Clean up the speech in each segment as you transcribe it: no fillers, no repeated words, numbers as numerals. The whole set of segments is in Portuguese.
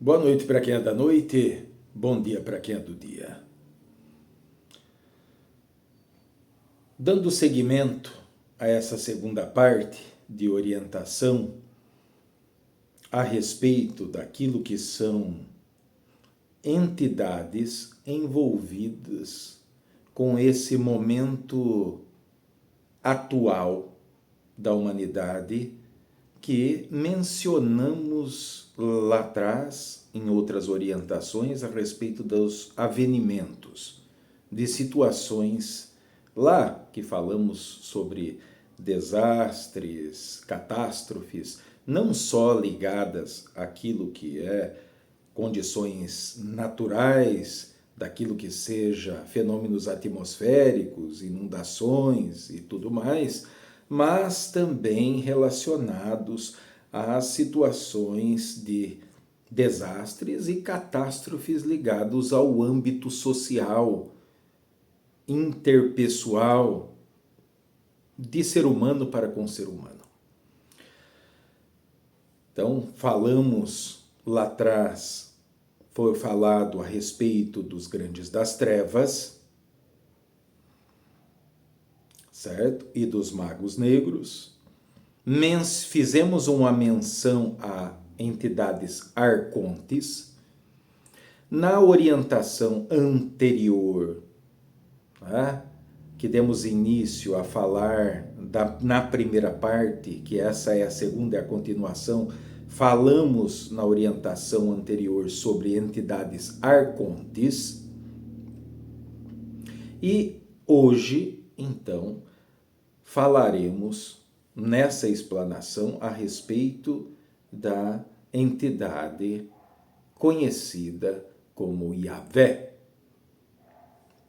Boa noite para quem é da noite, bom dia para quem é do dia. Dando seguimento a essa segunda parte de orientação a respeito daquilo que são entidades envolvidas com esse momento atual da humanidade que mencionamos lá atrás em outras orientações a respeito dos avenimentos de situações lá que falamos sobre desastres, catástrofes, não só ligadas àquilo que é condições naturais, daquilo que seja fenômenos atmosféricos, inundações e tudo mais, mas também relacionados às situações de desastres e catástrofes ligados ao âmbito social, interpessoal, de ser humano para com ser humano. Então, falamos lá atrás, foi falado a respeito dos grandes das trevas, certo? E dos magos negros. Fizemos uma menção a entidades arcontes. Na orientação anterior, né, que demos início a falar na primeira parte, que essa é a segunda, é a continuação, falamos na orientação anterior sobre entidades arcontes. E hoje, então, falaremos nessa explanação a respeito da entidade conhecida como Yahvé.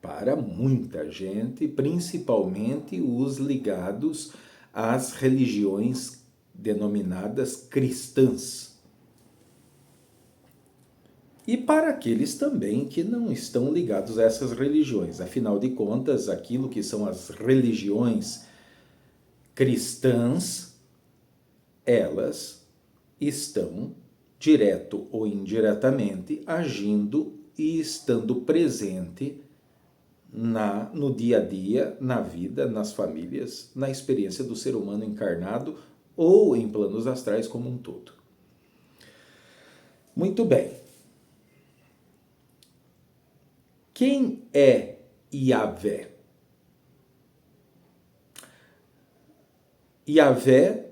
Para muita gente, principalmente os ligados às religiões denominadas cristãs. E para aqueles também que não estão ligados a essas religiões. Afinal de contas, aquilo que são as religiões cristãs, elas estão, direto ou indiretamente, agindo e estando presente no dia a dia, na vida, nas famílias, na experiência do ser humano encarnado ou em planos astrais como um todo. Muito bem. Quem é Yahvé? Yahvé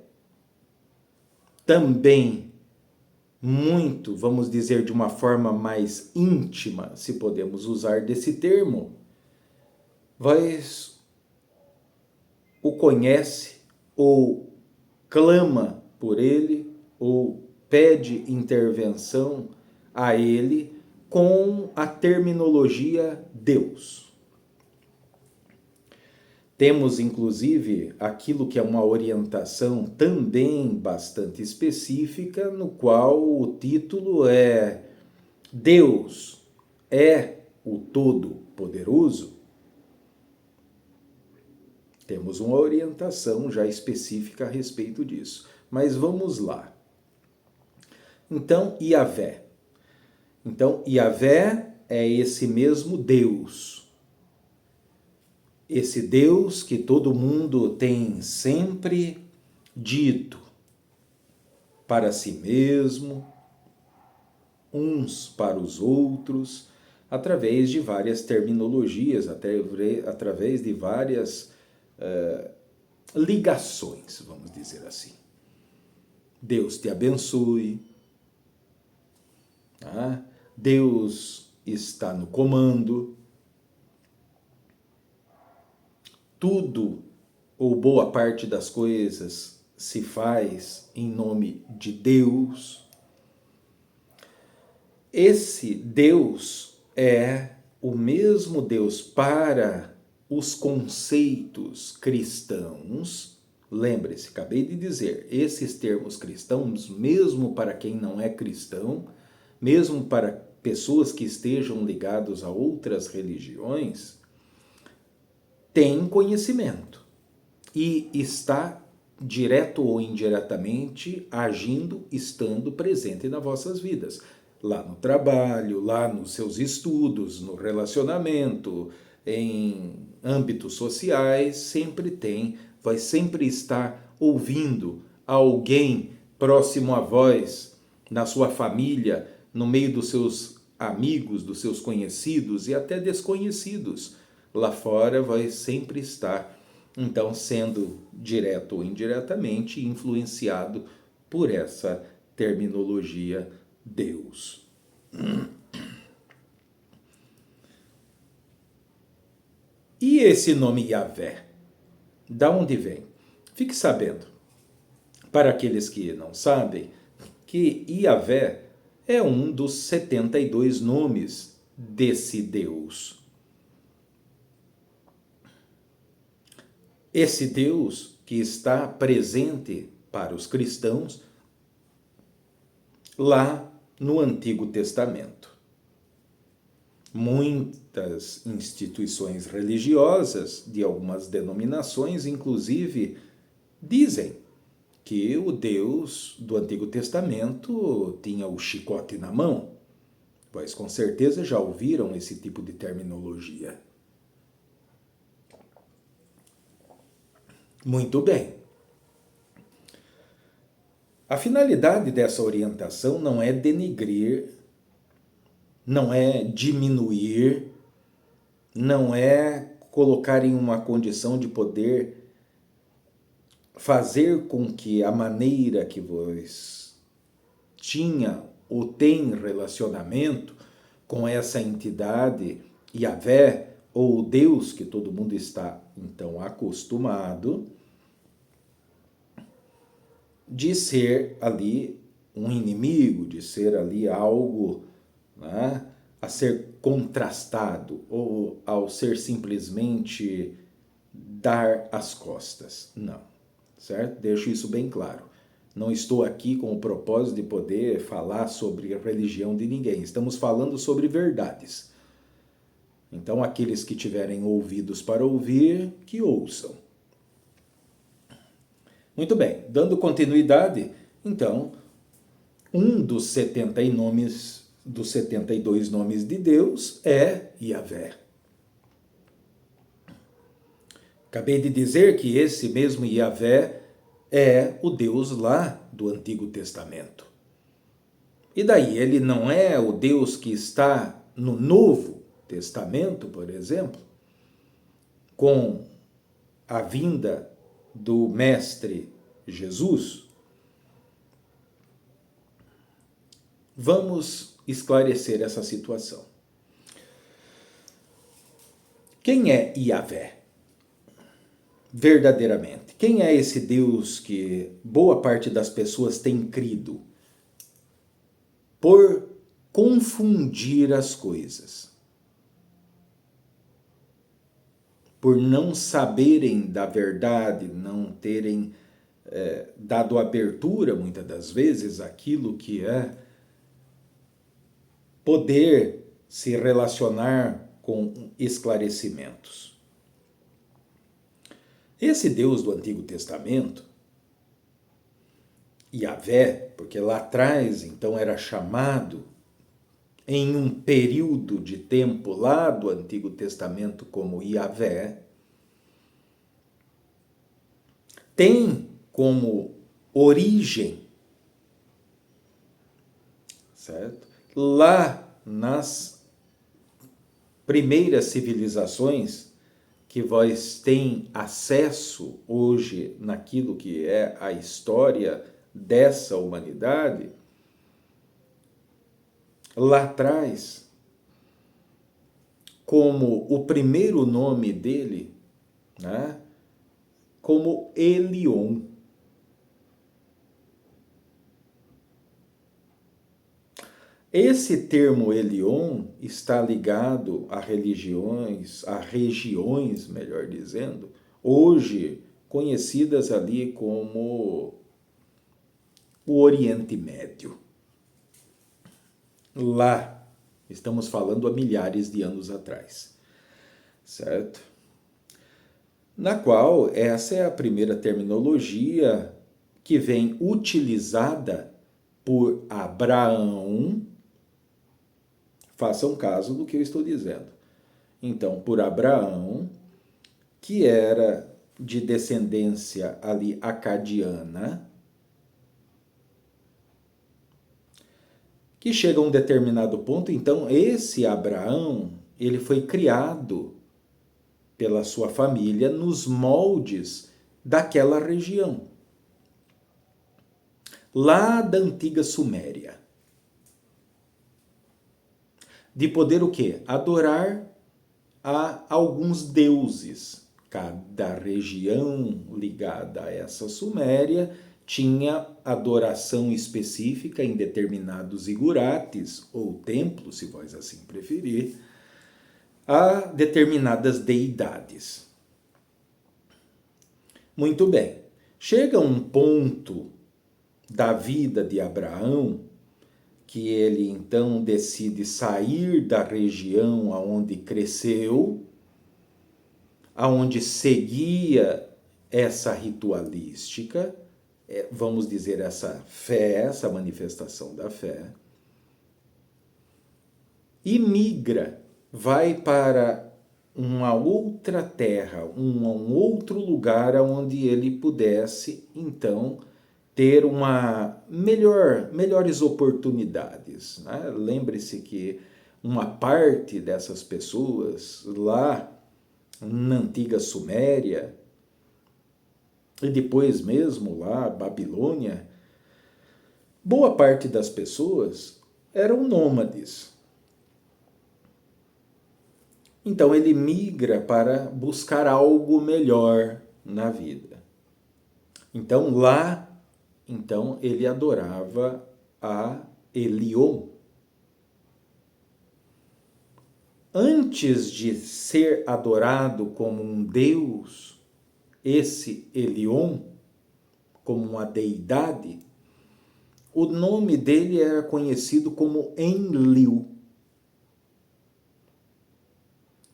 também muito, vamos dizer de uma forma mais íntima, se podemos usar desse termo, o conhece ou clama por ele ou pede intervenção a ele com a terminologia Deus. Temos, inclusive, aquilo que é uma orientação também bastante específica, no qual o título é Deus é o Todo-Poderoso. Temos uma orientação já específica a respeito disso. Mas vamos lá. Então, Yahvé. Então, Yahvé é esse mesmo Deus. Esse Deus que todo mundo tem sempre dito para si mesmo, uns para os outros, através de várias terminologias, através de várias ligações, vamos dizer assim. Deus te abençoe. Tá? Deus está no comando. Tudo ou boa parte das coisas se faz em nome de Deus. Esse Deus é o mesmo Deus para os conceitos cristãos. Lembre-se, acabei de dizer, esses termos cristãos, mesmo para quem não é cristão, mesmo para pessoas que estejam ligados a outras religiões, tem conhecimento e está direto ou indiretamente agindo, estando presente nas vossas vidas. lá no trabalho, lá nos seus estudos, no relacionamento, em âmbitos sociais, vai sempre estar ouvindo alguém próximo a vós, na sua família, no meio dos seus amigos, dos seus conhecidos e até desconhecidos. Lá fora vai sempre estar, então, sendo direto ou indiretamente influenciado por essa terminologia Deus. E esse nome Yahvé, da onde vem? Fique sabendo, para aqueles que não sabem, que Yahvé é um dos 72 nomes desse Deus. Esse Deus que está presente para os cristãos lá no Antigo Testamento. Muitas instituições religiosas de algumas denominações, inclusive, dizem que o Deus do Antigo Testamento tinha o chicote na mão. Pois com certeza já ouviram esse tipo de terminologia. Muito bem. A finalidade dessa orientação não é denigrir, não é diminuir, não é colocar em uma condição de poder fazer com que a maneira que vos tinha ou tem relacionamento com essa entidade, Yahvé, ou Deus que todo mundo está então acostumado, de ser ali um inimigo, de ser ali algo, né, a ser contrastado, ou ao ser simplesmente dar as costas. Não, certo? Deixo isso bem claro. Não estou aqui com o propósito de poder falar sobre a religião de ninguém. Estamos falando sobre verdades. Então, aqueles que tiverem ouvidos para ouvir, que ouçam. Muito bem, dando continuidade, então, um dos 72 nomes de Deus é Yahvé. Acabei de dizer que esse mesmo Yahvé é o Deus lá do Antigo Testamento. E daí, ele não é o Deus que está no Novo Testamento, por exemplo, com a vinda do Mestre Jesus? Vamos esclarecer essa situação. Quem é Yahvé? Verdadeiramente. Quem é esse Deus que boa parte das pessoas tem crido? Por confundir as coisas. Por não saberem da verdade, não terem dado abertura, muitas das vezes, àquilo que é poder se relacionar com esclarecimentos. Esse Deus do Antigo Testamento, Yahvé, porque lá atrás então era chamado em um período de tempo lá do Antigo Testamento como Yahvé, tem como origem, certo? Lá nas primeiras civilizações que vós tem acesso hoje naquilo que é a história dessa humanidade, lá atrás, como o primeiro nome dele, né, como Elion. Esse termo Elion está ligado a regiões, melhor dizendo, hoje conhecidas ali como o Oriente Médio. Lá, estamos falando há milhares de anos atrás, certo? Na qual essa é a primeira terminologia que vem utilizada por Abraão Façam caso do que eu estou dizendo. Então, por Abraão, que era de descendência ali acadiana, que chega a um determinado ponto, então esse Abraão, ele foi criado pela sua família nos moldes daquela região, lá da antiga Suméria. De poder o quê? Adorar a alguns deuses. Cada região ligada a essa Suméria tinha adoração específica em determinados igurates, ou templos, se vós assim preferir, a determinadas deidades. Muito bem. Chega um ponto da vida de Abraão que ele então decide sair da região aonde cresceu, aonde seguia essa ritualística, vamos dizer essa fé, essa manifestação da fé, e migra, vai para uma outra terra, um outro lugar onde ele pudesse então ter melhores oportunidades. Né? Lembre-se que uma parte dessas pessoas lá na antiga Suméria e depois mesmo lá Babilônia, boa parte das pessoas eram nômades. Então ele migra para buscar algo melhor na vida. Então lá ele adorava a Elion. Antes de ser adorado como um deus, esse Elion, como uma deidade, o nome dele era conhecido como Enlil.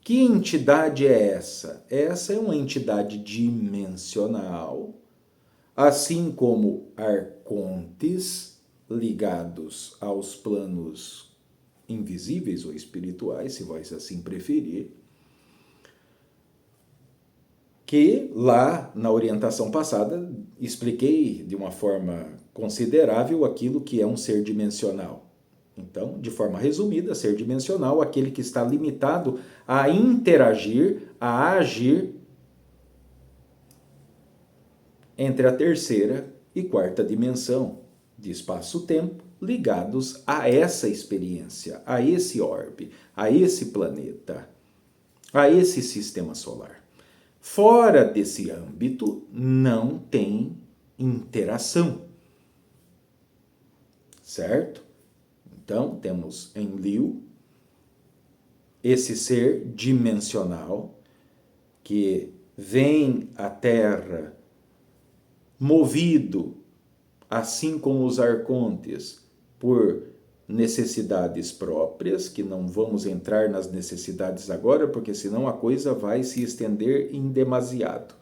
Que entidade é essa? Essa é uma entidade dimensional, assim como arcontes ligados aos planos invisíveis ou espirituais, se vós assim preferir, que lá na orientação passada expliquei de uma forma considerável aquilo que é um ser dimensional. Então, de forma resumida, ser dimensional, aquele que está limitado a interagir, a agir entre a terceira e quarta dimensão de espaço-tempo ligados a essa experiência, a esse orbe, a esse planeta, a esse sistema solar. Fora desse âmbito, não tem interação. Certo? Então, temos Enlil, esse ser dimensional que vem à Terra movido, assim como os arcontes, por necessidades próprias, que não vamos entrar nas necessidades agora, porque senão a coisa vai se estender em demasiado.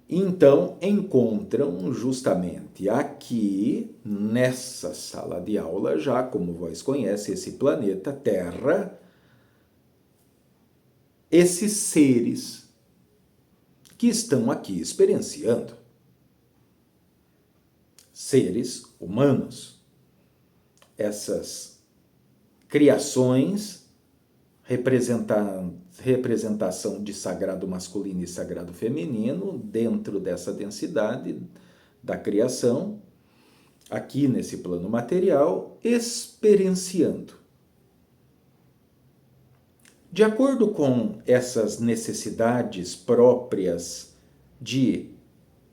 Então, encontram justamente aqui, nessa sala de aula, já como vós conhecem esse planeta Terra, esses seres que estão aqui experienciando. Seres humanos. Essas criações, representação de sagrado masculino e sagrado feminino dentro dessa densidade da criação, aqui nesse plano material, experienciando. De acordo com essas necessidades próprias de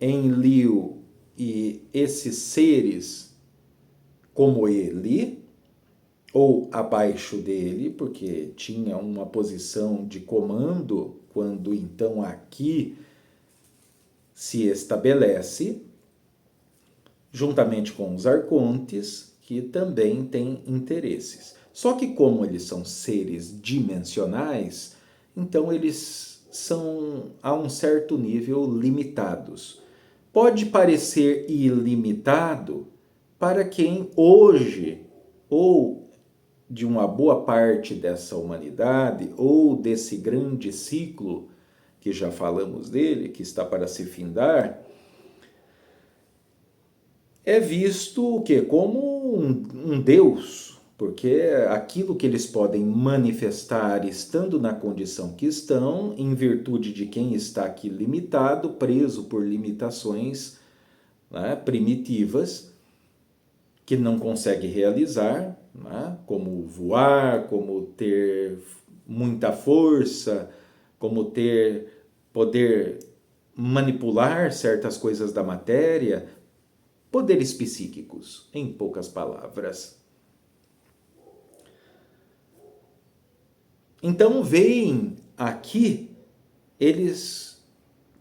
Enlil e esses seres como ele, ou abaixo dele, porque tinha uma posição de comando quando então aqui se estabelece, juntamente com os arcontes, que também têm interesses. Só que como eles são seres dimensionais, então eles são a um certo nível limitados. Pode parecer ilimitado para quem hoje ou de uma boa parte dessa humanidade, ou desse grande ciclo que já falamos dele, que está para se findar, é visto o quê? Como um Deus, porque aquilo que eles podem manifestar estando na condição que estão, em virtude de quem está aqui limitado, preso por limitações, né, primitivas, que não consegue realizar, né, como voar, como ter muita força, como poder manipular certas coisas da matéria, poderes psíquicos, em poucas palavras. Então, veem aqui, eles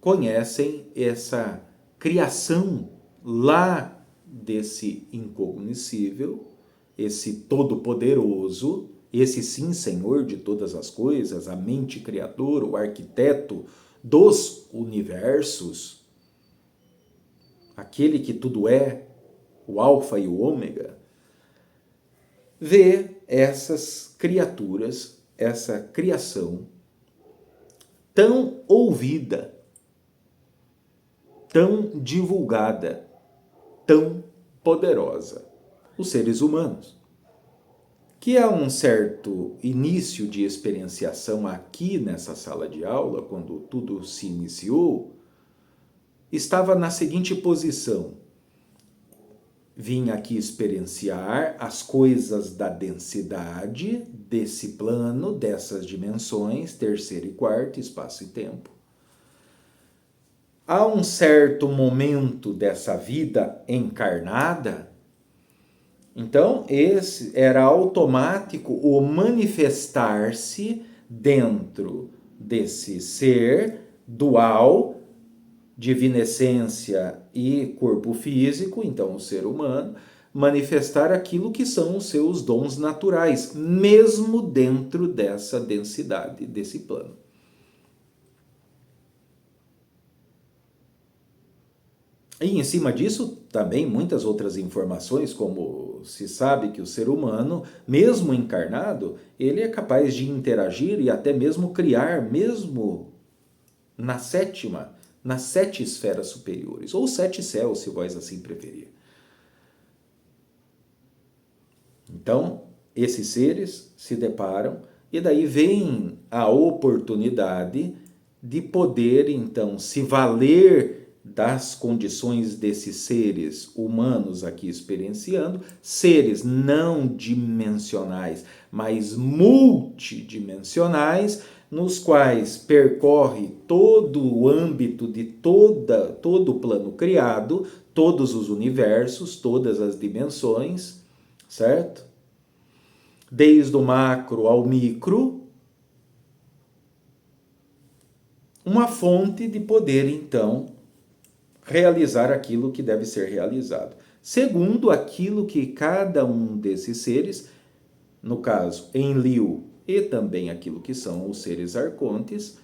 conhecem essa criação lá desse incognoscível, esse todo-poderoso, esse sim Senhor de todas as coisas, a mente criadora, o arquiteto dos universos, aquele que tudo é, o alfa e o ômega, vê essas criaturas, essa criação tão ouvida, tão divulgada, tão poderosa, os seres humanos, que a um certo início de experienciação aqui nessa sala de aula, quando tudo se iniciou, estava na seguinte posição: vim aqui experienciar as coisas da densidade desse plano, dessas dimensões, terceiro e quarto, espaço e tempo. Há um certo momento dessa vida encarnada, então esse era automático o manifestar-se dentro desse ser dual, divina essência e corpo físico, então o ser humano, manifestar aquilo que são os seus dons naturais, mesmo dentro dessa densidade, desse plano. E em cima disso, também muitas outras informações, como se sabe que o ser humano, mesmo encarnado, ele é capaz de interagir e até mesmo criar, mesmo nas 7 esferas superiores, ou 7 céus, se vós assim preferir. Então, esses seres se deparam e daí vem a oportunidade de poder, então, se valer das condições desses seres humanos aqui experienciando, seres não dimensionais, mas multidimensionais, nos quais percorre todo o âmbito de todo o plano criado, todos os universos, todas as dimensões, certo? Desde o macro ao micro, uma fonte de poder, então, realizar aquilo que deve ser realizado, segundo aquilo que cada um desses seres, no caso, Enlil e também aquilo que são os seres arcontes,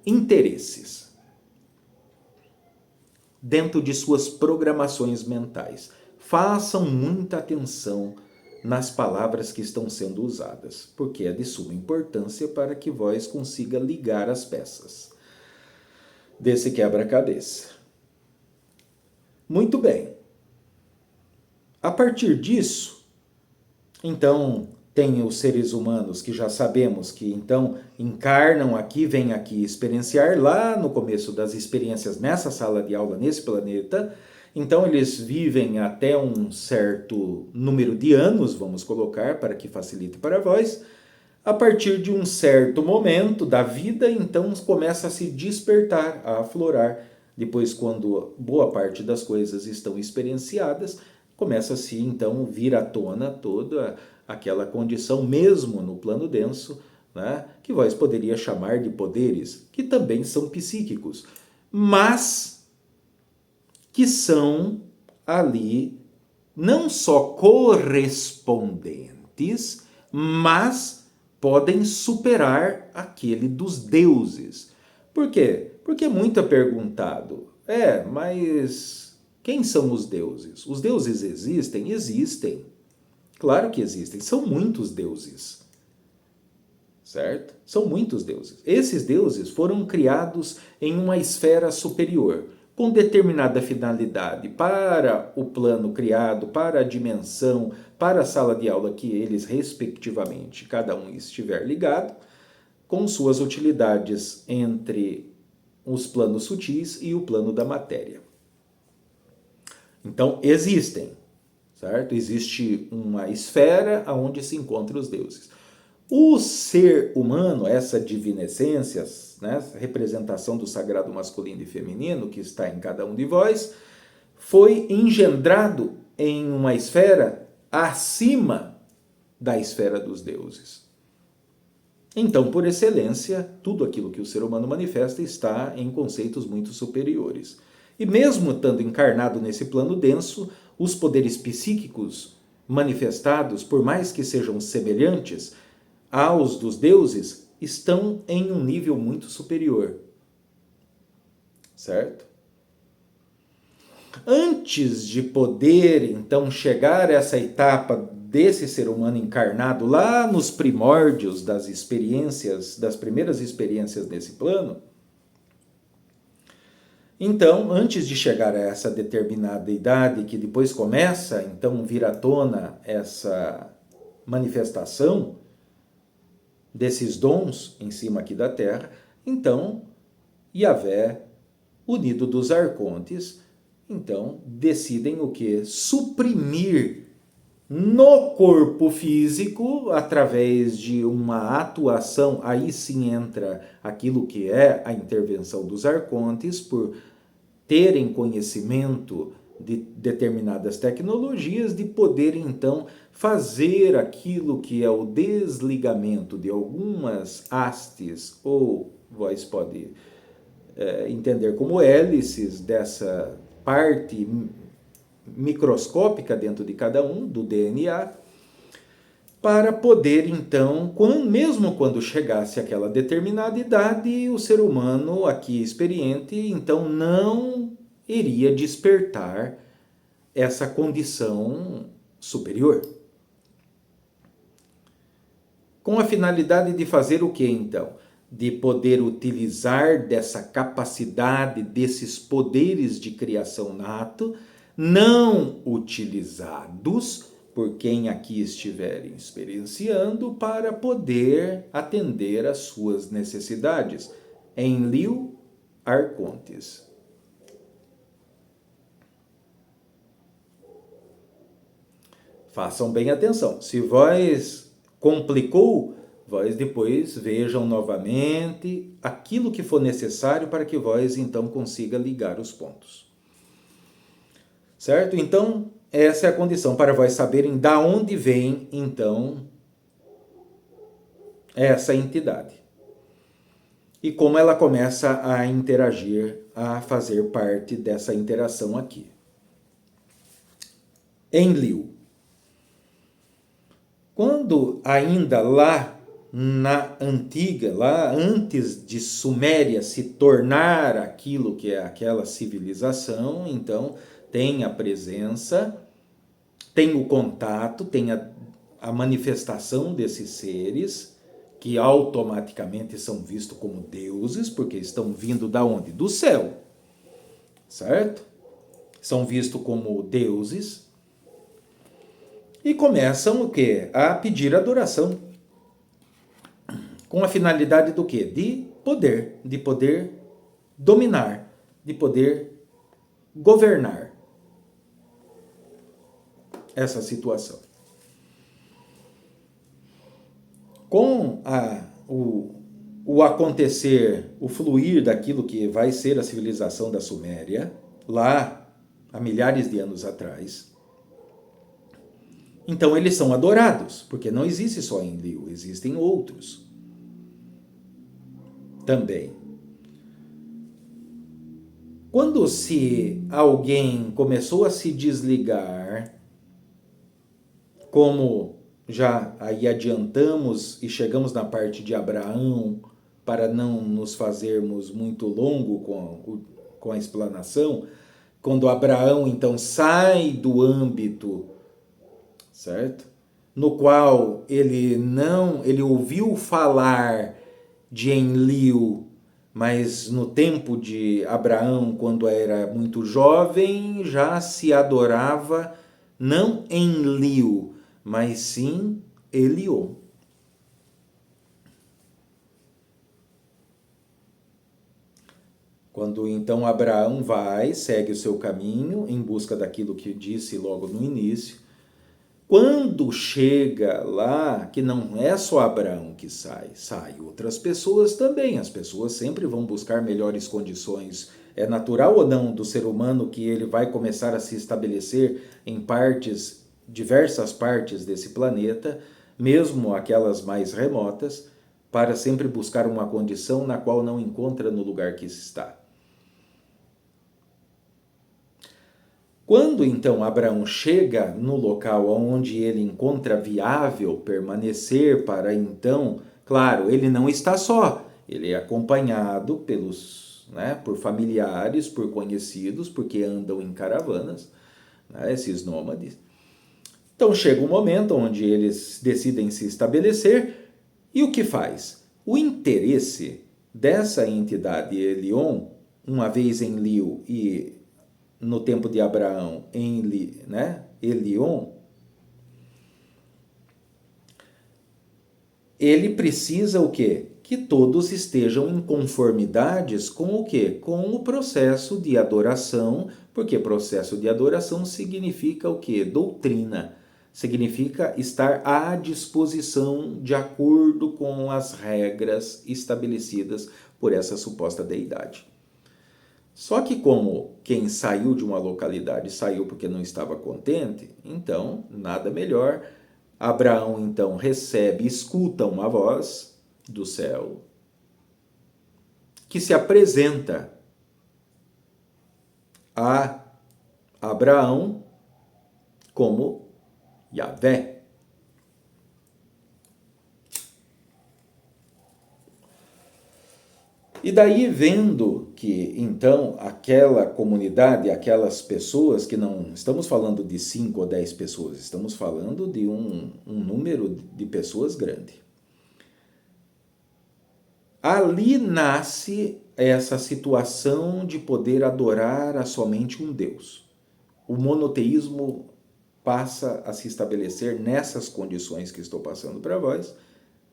interesses dentro de suas programações mentais. Façam muita atenção nas palavras que estão sendo usadas, porque é de suma importância para que vós consiga ligar as peças desse quebra-cabeça. Muito bem. A partir disso, então, tem os seres humanos que já sabemos que então encarnam aqui, vêm aqui experienciar lá no começo das experiências nessa sala de aula, nesse planeta. Então eles vivem até um certo número de anos, vamos colocar, para que facilite para vós. A partir de um certo momento da vida, então começa a se despertar, a aflorar. Depois, quando boa parte das coisas estão experienciadas, começa-se então vir à tona toda aquela condição, mesmo no plano denso, né, que vós poderia chamar de poderes, que também são psíquicos, mas que são ali não só correspondentes, mas podem superar aquele dos deuses. Por quê? Porque muito é perguntado, mas quem são os deuses? Os deuses existem? Existem. Claro que existem, são muitos deuses, certo? São muitos deuses. Esses deuses foram criados em uma esfera superior, com determinada finalidade, para o plano criado, para a dimensão, para a sala de aula que eles, respectivamente, cada um estiver ligado, com suas utilidades entre os planos sutis e o plano da matéria. Então, existem, certo? Existe uma esfera onde se encontram os deuses. O ser humano, essa divina essência, né, essa representação do sagrado masculino e feminino que está em cada um de vós, foi engendrado em uma esfera acima da esfera dos deuses. Então, por excelência, tudo aquilo que o ser humano manifesta está em conceitos muito superiores. E mesmo estando encarnado nesse plano denso, os poderes psíquicos manifestados, por mais que sejam semelhantes aos dos deuses, estão em um nível muito superior. Certo? Antes de poder, então, chegar a essa etapa desse ser humano encarnado lá nos primórdios das experiências, das primeiras experiências desse plano, então, antes de chegar a essa determinada idade, que depois começa, então, vir à tona essa manifestação desses dons em cima aqui da Terra, então, Yahvé, unido dos arcontes, então, decidem o quê? Suprimir no corpo físico, através de uma atuação, aí sim entra aquilo que é a intervenção dos arcontes, por terem conhecimento de determinadas tecnologias, de poder então fazer aquilo que é o desligamento de algumas hastes, ou vós pode entender como hélices dessa parte microscópica dentro de cada um, do DNA, para poder então, mesmo quando chegasse aquela determinada idade, o ser humano aqui experiente, então não iria despertar essa condição superior. Com a finalidade de fazer o que então? De poder utilizar dessa capacidade, desses poderes de criação nato, não utilizados por quem aqui estiver experienciando, para poder atender às suas necessidades. Enlil Arcontes. Façam bem atenção. Se vós complicou, vós depois vejam novamente aquilo que for necessário para que vós então consiga ligar os pontos. Certo? Então, essa é a condição para vós saberem da onde vem então essa entidade. E como ela começa a interagir, a fazer parte dessa interação aqui. Enlil. Quando ainda lá na antiga, lá antes de Suméria se tornar aquilo que é aquela civilização, então tem a presença, tem o contato, tem a manifestação desses seres, que automaticamente são vistos como deuses, porque estão vindo da onde? Do céu, certo? São vistos como deuses. E começam o quê? A pedir adoração. Com a finalidade do quê? De poder dominar, de poder governar essa situação. Com o acontecer, o fluir daquilo que vai ser a civilização da Suméria, lá há milhares de anos atrás, então eles são adorados, porque não existe só Enlil, existem outros também. Quando se alguém começou a se desligar, como já aí adiantamos e chegamos na parte de Abraão, para não nos fazermos muito longo com a explanação, quando Abraão então sai do âmbito, certo? no qual ele ouviu falar de Enlil, mas no tempo de Abraão, quando era muito jovem, já se adorava não Enlil, mas sim Elion. Quando então Abraão segue o seu caminho em busca daquilo que disse logo no início, quando chega lá, que não é só Abraão que sai outras pessoas também. As pessoas sempre vão buscar melhores condições. É natural ou não do ser humano que ele vai começar a se estabelecer em diversas partes desse planeta, mesmo aquelas mais remotas, para sempre buscar uma condição na qual não encontra no lugar que está. Quando então Abraão chega no local onde ele encontra viável permanecer para então, claro, ele não está só, ele é acompanhado por familiares, por conhecidos, porque andam em caravanas, esses nômades. Então chega um momento onde eles decidem se estabelecer e o que faz? O interesse dessa entidade Elion, uma vez em Liu e no tempo de Abraão Elion, ele precisa o quê? Que todos estejam em conformidades com o quê? Com o processo de adoração, porque processo de adoração significa o quê? Doutrina. Significa estar à disposição de acordo com as regras estabelecidas por essa suposta deidade. Só que como quem saiu de uma localidade saiu porque não estava contente, então nada melhor. Abraão então escuta uma voz do céu que se apresenta a Abraão como Yahvé. E daí, vendo que, então, aquela comunidade, aquelas pessoas, que não estamos falando de 5 ou 10 pessoas, estamos falando de um número de pessoas grande. Ali nasce essa situação de poder adorar a somente um Deus. O monoteísmo passa a se estabelecer nessas condições que estou passando para vós,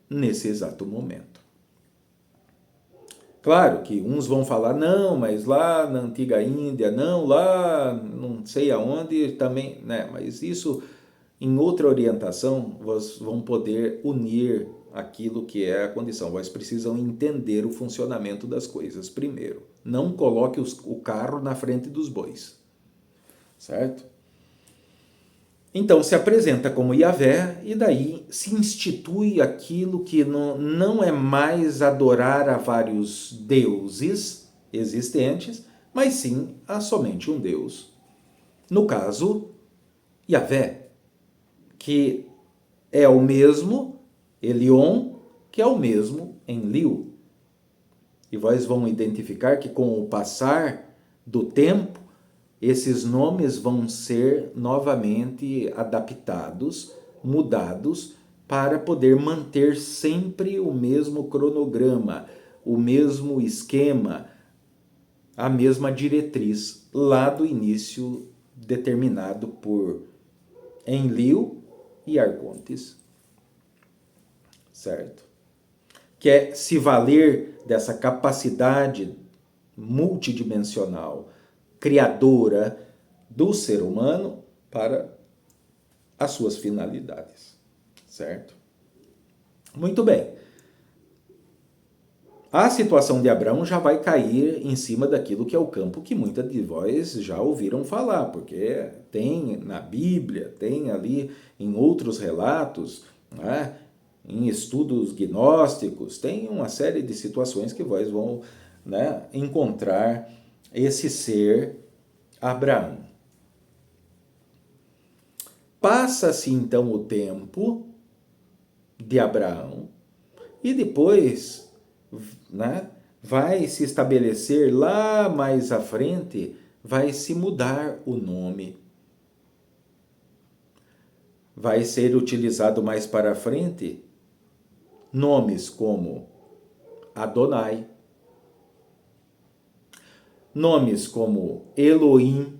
nesse exato momento. Claro que uns vão falar, não, mas lá na antiga Índia, não, lá não sei aonde também, né? Mas isso, em outra orientação, vocês vão poder unir aquilo que é a condição. Vocês precisam entender o funcionamento das coisas primeiro. Não coloque o carro na frente dos bois, certo? Então se apresenta como Yahvé e daí se institui aquilo que não é mais adorar a vários deuses existentes, mas sim a somente um Deus. No caso, Yahvé, que é o mesmo Elion, que é o mesmo Enlil. E vós vão identificar que com o passar do tempo, esses nomes vão ser novamente adaptados, mudados, para poder manter sempre o mesmo cronograma, o mesmo esquema, a mesma diretriz lá do início determinado por Enlil e Arcontes. Certo? Que é se valer dessa capacidade multidimensional criadora do ser humano para as suas finalidades, certo? Muito bem. A situação de Abraão já vai cair em cima daquilo que é o campo que muitas de vós já ouviram falar, porque tem na Bíblia, tem ali em outros relatos, né, em estudos gnósticos, tem uma série de situações que vós vão, né, encontrar esse ser Abraão. Passa-se então o tempo de Abraão e depois, né, vai se estabelecer lá mais à frente, vai se mudar o nome. vai ser utilizado mais para frente nomes como Adonai, nomes como Elohim,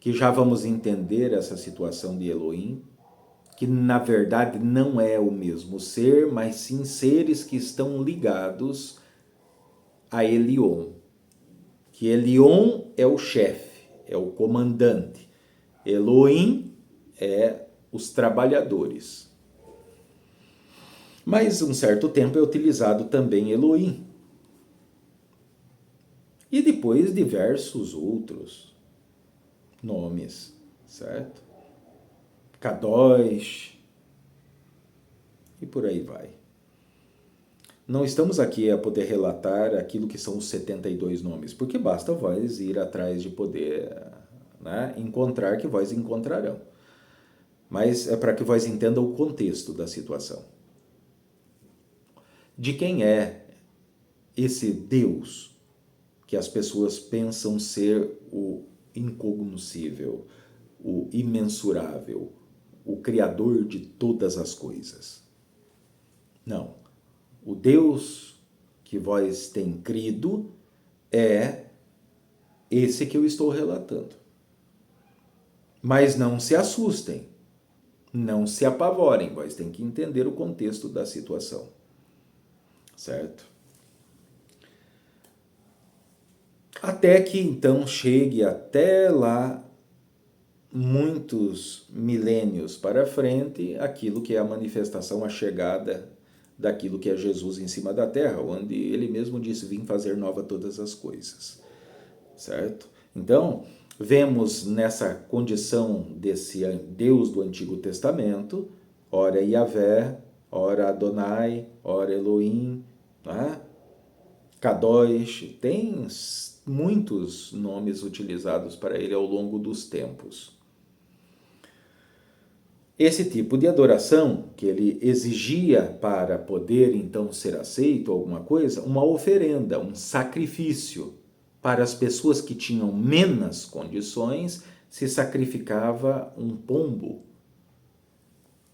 que já vamos entender essa situação de Elohim, que na verdade não é o mesmo ser, mas sim seres que estão ligados a Elion. Que Elion é o chefe, é o comandante. Elohim é os trabalhadores. Mas um certo tempo é utilizado também Elohim. E depois diversos outros nomes, certo? Kadosh e por aí vai. Não estamos aqui a poder relatar aquilo que são os 72 nomes, porque basta vós ir atrás de poder, né, encontrar que vós encontrarão. Mas é para que vós entendam o contexto da situação. De quem é esse Deus que as pessoas pensam ser o incognoscível, o imensurável, o Criador de todas as coisas? Não. O Deus que vós tem crido é esse que eu estou relatando. Mas não se assustem, não se apavorem, vós tem que entender o contexto da situação. Certo? Até que então chegue até lá, muitos milênios para frente, aquilo que é a manifestação, a chegada daquilo que é Jesus em cima da terra, onde ele mesmo disse: vim fazer nova todas as coisas. Certo? Então, vemos nessa condição desse Deus do Antigo Testamento, ora Yahvé, ora Adonai, ora Elohim, né? Kadosh, tem muitos nomes utilizados para ele ao longo dos tempos. Esse tipo de adoração que ele exigia para poder então ser aceito alguma coisa, uma oferenda, um sacrifício. Para as pessoas que tinham menos condições, se sacrificava um pombo,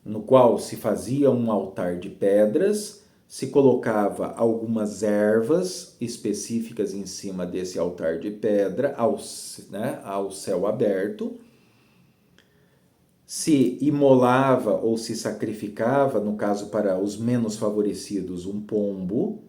no qual se fazia um altar de pedras, se colocava algumas ervas específicas em cima desse altar de pedra, ao céu aberto, se imolava ou se sacrificava, no caso para os menos favorecidos, um pombo.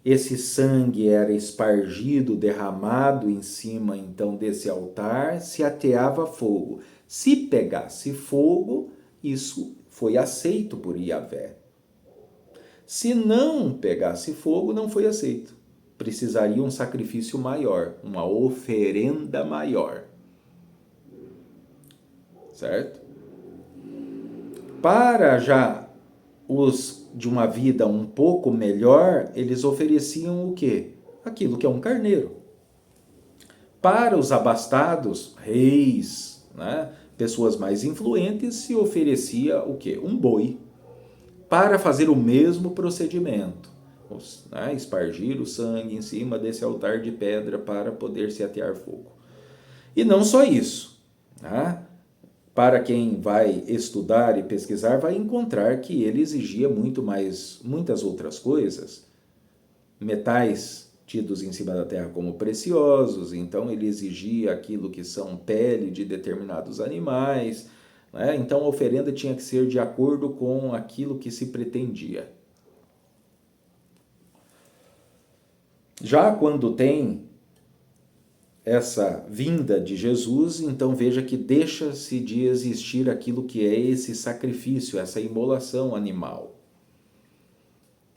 Esse sangue era espargido, derramado em cima então desse altar, se ateava fogo. Se pegasse fogo, isso foi aceito por Yahvé. Se não pegasse fogo, não foi aceito. Precisaria um sacrifício maior, uma oferenda maior. Certo? Para já os de uma vida um pouco melhor, eles ofereciam o quê? Aquilo que é um carneiro. Para os abastados, reis, né, pessoas mais influentes, se oferecia o quê? Um boi. Para fazer o mesmo procedimento, né, espargir o sangue em cima desse altar de pedra para poder se atear fogo. E não só isso, né? Para quem vai estudar e pesquisar, vai encontrar que ele exigia muitas outras coisas. Metais tidos em cima da terra como preciosos, então ele exigia aquilo que são pele de determinados animais, né? Então a oferenda tinha que ser de acordo com aquilo que se pretendia. Já quando tem essa vinda de Jesus, então veja que deixa-se de existir aquilo que é esse sacrifício, essa imolação animal.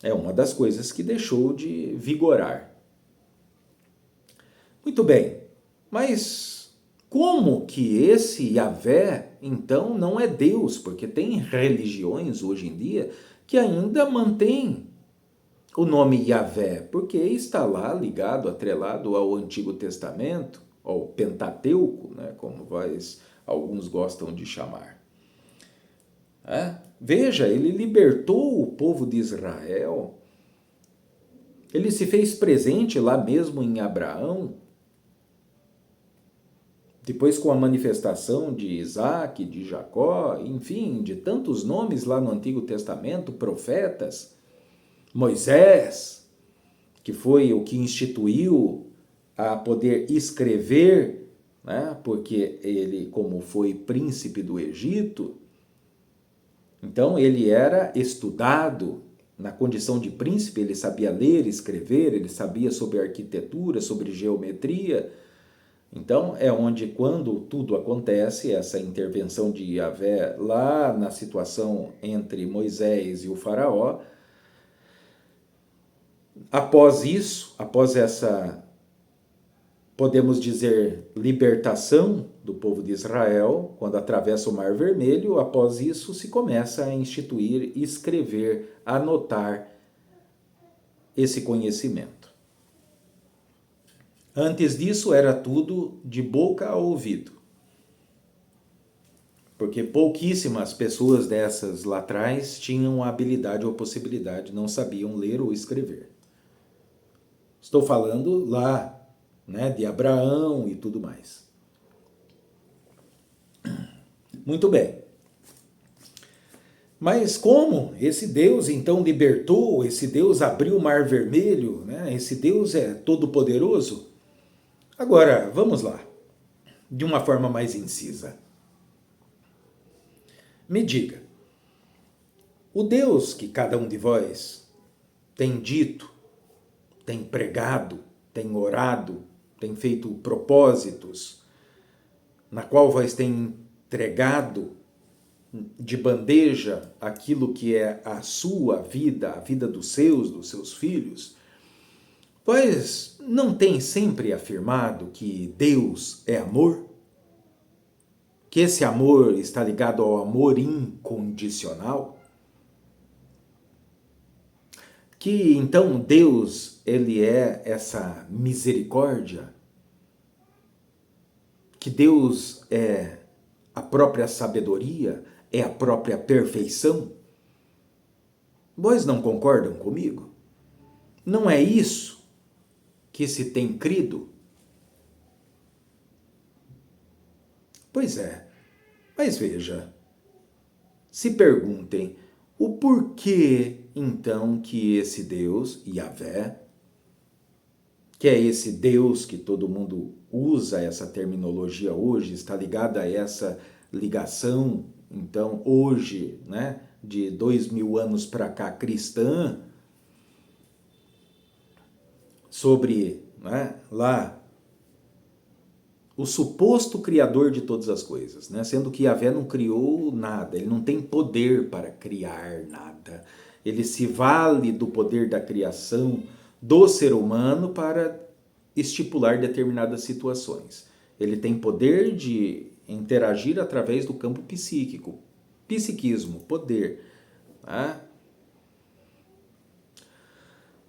É uma das coisas que deixou de vigorar. Muito bem, mas como que esse Yahvé, então, não é Deus? Porque tem religiões hoje em dia que ainda mantêm o nome Yahvé, porque está lá ligado, atrelado ao Antigo Testamento, ao Pentateuco, né, como alguns gostam de chamar. Veja, ele libertou o povo de Israel, ele se fez presente lá mesmo em Abraão, Depois, com a manifestação de Isaac, de Jacó, enfim, de tantos nomes lá no Antigo Testamento, profetas, Moisés, que foi o que instituiu a poder escrever, né? Porque ele, como foi príncipe do Egito, então ele era estudado. Na condição de príncipe, ele sabia ler, escrever, ele sabia sobre arquitetura, sobre geometria. Então, é onde, quando tudo acontece, essa intervenção de Yahvé lá na situação entre Moisés e o faraó, após isso, após essa, podemos dizer, libertação do povo de Israel, quando atravessa o Mar Vermelho, após isso se começa a instituir, escrever, anotar esse conhecimento. Antes disso era tudo de boca a ouvido. Porque pouquíssimas pessoas dessas lá atrás tinham a habilidade ou possibilidade, não sabiam ler ou escrever. Estou falando lá, né, de Abraão e tudo mais. Muito bem. Mas como esse Deus então libertou, esse Deus abriu o Mar Vermelho, né? Esse Deus é todo-poderoso? Agora, vamos lá, de uma forma mais incisa. Me diga, o Deus que cada um de vós tem dito, tem pregado, tem orado, tem feito propósitos, na qual vós tem entregado de bandeja aquilo que é a sua vida, a vida dos seus filhos, vós não tem sempre afirmado que Deus é amor? Que esse amor está ligado ao amor incondicional? Que então Deus, ele é essa misericórdia? Que Deus é a própria sabedoria? É a própria perfeição? Vós não concordam comigo? Não é isso que se tem crido? Pois é, mas veja, se perguntem o porquê então que esse Deus, Yahvé, que é esse Deus que todo mundo usa essa terminologia hoje, está ligada a essa ligação, então hoje, né, de 2000 anos para cá, cristã, sobre, né, lá, o suposto criador de todas as coisas, né? Sendo que Yahvé não criou nada, ele não tem poder para criar nada. Ele se vale do poder da criação do ser humano para estipular determinadas situações. Ele tem poder de interagir através do campo psíquico, psiquismo, poder, tá?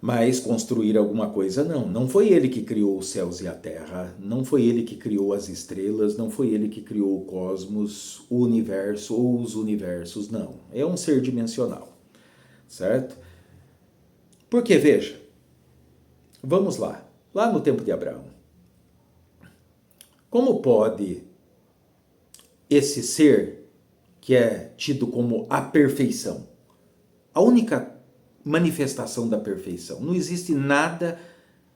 Mas construir alguma coisa não. Não foi ele que criou os céus e a terra, não foi ele que criou as estrelas, não foi ele que criou o cosmos, o universo ou os universos, não. É um ser dimensional, certo? Porque, veja, vamos lá, lá no tempo de Abraão. Como pode esse ser que é tido como a perfeição, a única manifestação da perfeição. Não existe nada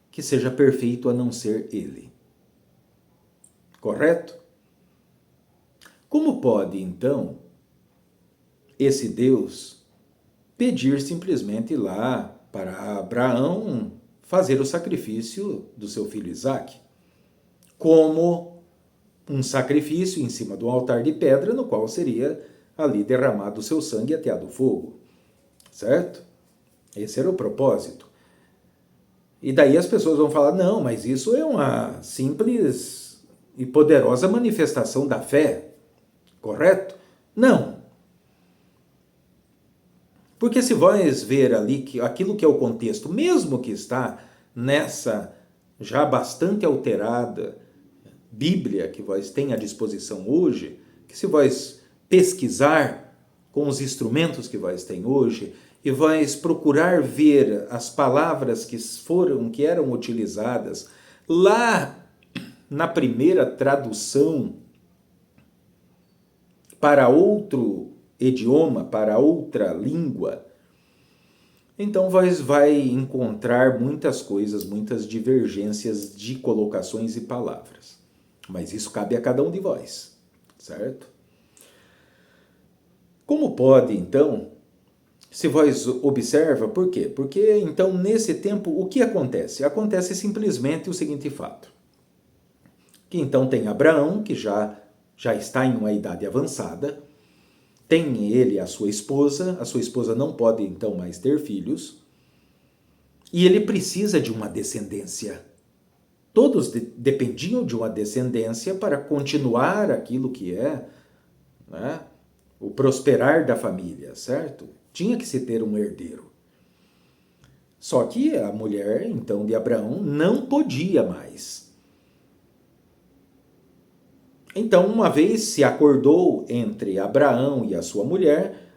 que seja perfeito a não ser ele. Correto? Como pode, então, esse Deus pedir simplesmente lá para Abraão fazer o sacrifício do seu filho Isaque? Como um sacrifício em cima de um altar de pedra, no qual seria ali derramado o seu sangue até do fogo. Certo? Esse era o propósito. E daí as pessoas vão falar, não, mas isso é uma simples e poderosa manifestação da fé. Correto? Não. Porque se vós ver ali que aquilo que é o contexto, mesmo que está nessa já bastante alterada Bíblia que vós tem à disposição hoje, que se vós pesquisar com os instrumentos que vós tem hoje, e vais procurar ver as palavras que eram utilizadas lá na primeira tradução para outro idioma, para outra língua, então vai encontrar muitas coisas, muitas divergências de colocações e palavras. Mas isso cabe a cada um de vós, certo? Como pode, então, se vós observa, por quê? Porque, então, nesse tempo, o que acontece? Acontece simplesmente o seguinte fato. Que então tem Abraão, que já está em uma idade avançada, tem ele a sua esposa não pode então mais ter filhos, e ele precisa de uma descendência. Todos dependiam de uma descendência para continuar aquilo que é, né, o prosperar da família, certo? Tinha que se ter um herdeiro. Só que a mulher, então, de Abraão não podia mais. Então, uma vez se acordou entre Abraão e a sua mulher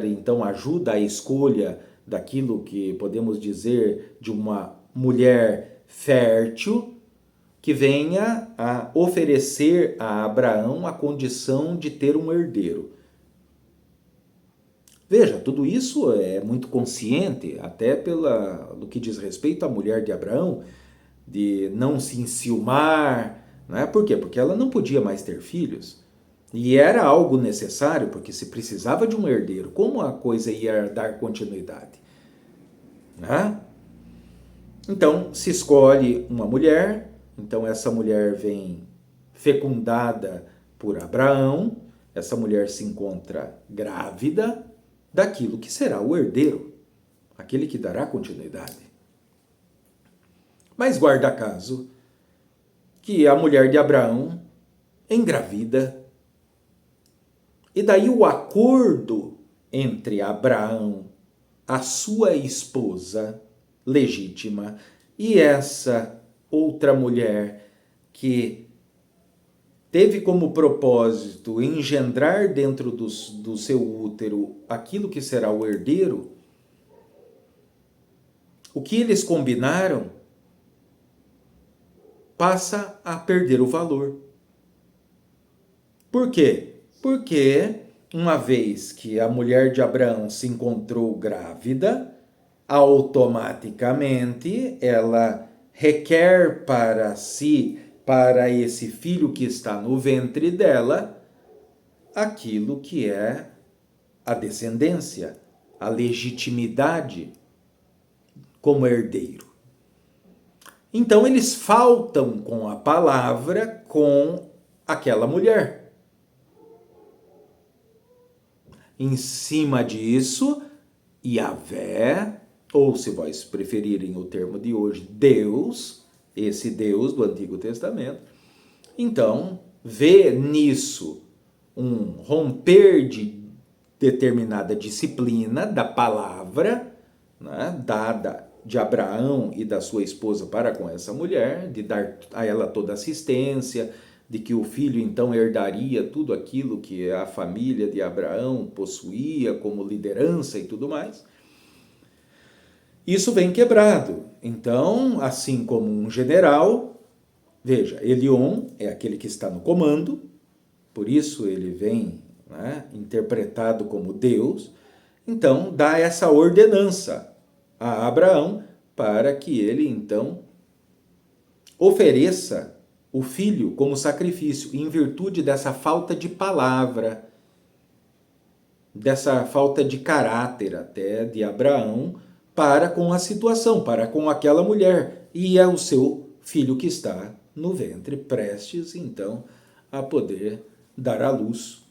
então ajuda a escolha daquilo que podemos dizer de uma mulher fértil que venha a oferecer a Abraão a condição de ter um herdeiro. Veja, tudo isso é muito consciente, até no que diz respeito à mulher de Abraão, de não se enciumar, né? Por quê? Porque ela não podia mais ter filhos. E era algo necessário, porque se precisava de um herdeiro, como a coisa ia dar continuidade? Né? Então, se escolhe uma mulher, então essa mulher vem fecundada por Abraão, essa mulher se encontra grávida daquilo que será o herdeiro, aquele que dará continuidade. Mas guarda acaso que a mulher de Abraão engravida, e daí o acordo entre Abraão, a sua esposa legítima, e essa outra mulher que teve como propósito engendrar dentro do seu útero aquilo que será o herdeiro, o que eles combinaram passa a perder o valor. Por quê? Porque uma vez que a mulher de Abraão se encontrou grávida, automaticamente ela requer para si, para esse filho que está no ventre dela, aquilo que é a descendência, a legitimidade como herdeiro. Então eles faltam com a palavra com aquela mulher. Em cima disso, Yahvé, ou se vós preferirem o termo de hoje, Deus, esse Deus do Antigo Testamento, então vê nisso um romper de determinada disciplina da palavra, né, dada de Abraão e da sua esposa para com essa mulher, de dar a ela toda assistência, de que o filho então herdaria tudo aquilo que a família de Abraão possuía como liderança e tudo mais. Isso vem quebrado. Então, assim como um general, veja, Elion é aquele que está no comando, por isso ele vem, né, interpretado como Deus, então dá essa ordenança a Abraão para que ele então ofereça o filho como sacrifício, em virtude dessa falta de palavra, dessa falta de caráter até de Abraão para com a situação, para com aquela mulher, e é o seu filho que está no ventre, prestes então a poder dar à luz.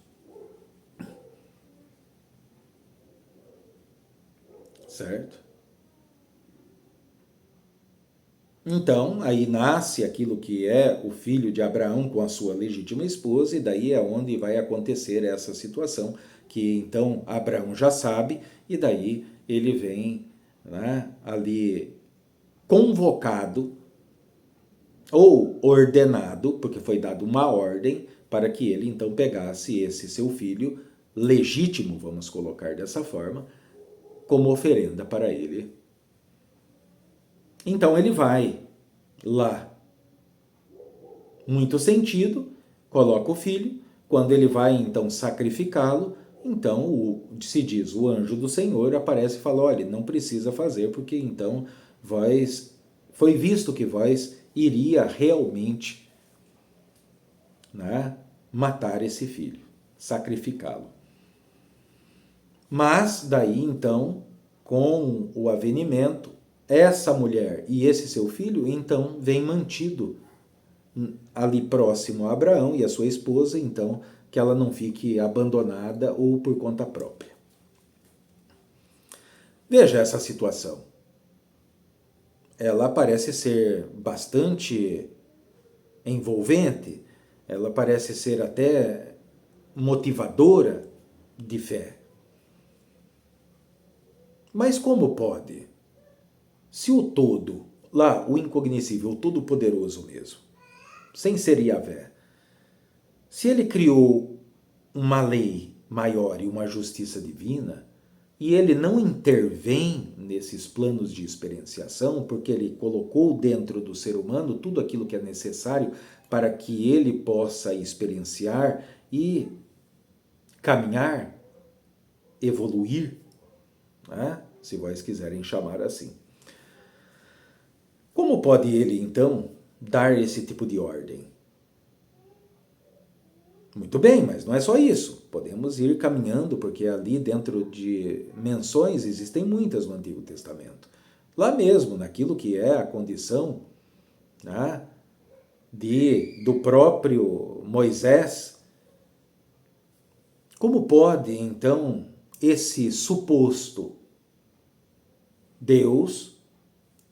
Certo? Então, aí nasce aquilo que é o filho de Abraão com a sua legítima esposa, e daí é onde vai acontecer essa situação, que então Abraão já sabe, e daí ele vem, né, ali convocado ou ordenado, porque foi dado uma ordem para que ele então pegasse esse seu filho legítimo, vamos colocar dessa forma, como oferenda para ele. Então ele vai lá. muito sentido, coloca o filho, quando ele vai então sacrificá-lo, então se diz, o anjo do Senhor aparece e fala, olha, não precisa fazer, porque então foi visto que vós iria realmente, né, matar esse filho, sacrificá-lo. Mas daí então, com o avenimento, essa mulher e esse seu filho então vem mantido ali próximo a Abraão e a sua esposa, então que ela não fique abandonada ou por conta própria. Veja essa situação. Ela parece ser bastante envolvente, ela parece ser até motivadora de fé. Mas como pode? Se o todo, lá, o incognoscível, o todo-poderoso mesmo, sem ser Yahvé, se ele criou uma lei maior e uma justiça divina, e ele não intervém nesses planos de experienciação, porque ele colocou dentro do ser humano tudo aquilo que é necessário para que ele possa experienciar e caminhar, evoluir, né? Se vós quiserem chamar assim. Como pode ele, então, dar esse tipo de ordem? Muito bem, mas não é só isso. Podemos ir caminhando, porque ali dentro de menções existem muitas no Antigo Testamento. Lá mesmo, naquilo que é a condição, né, do próprio Moisés. Como pode, então, esse suposto Deus,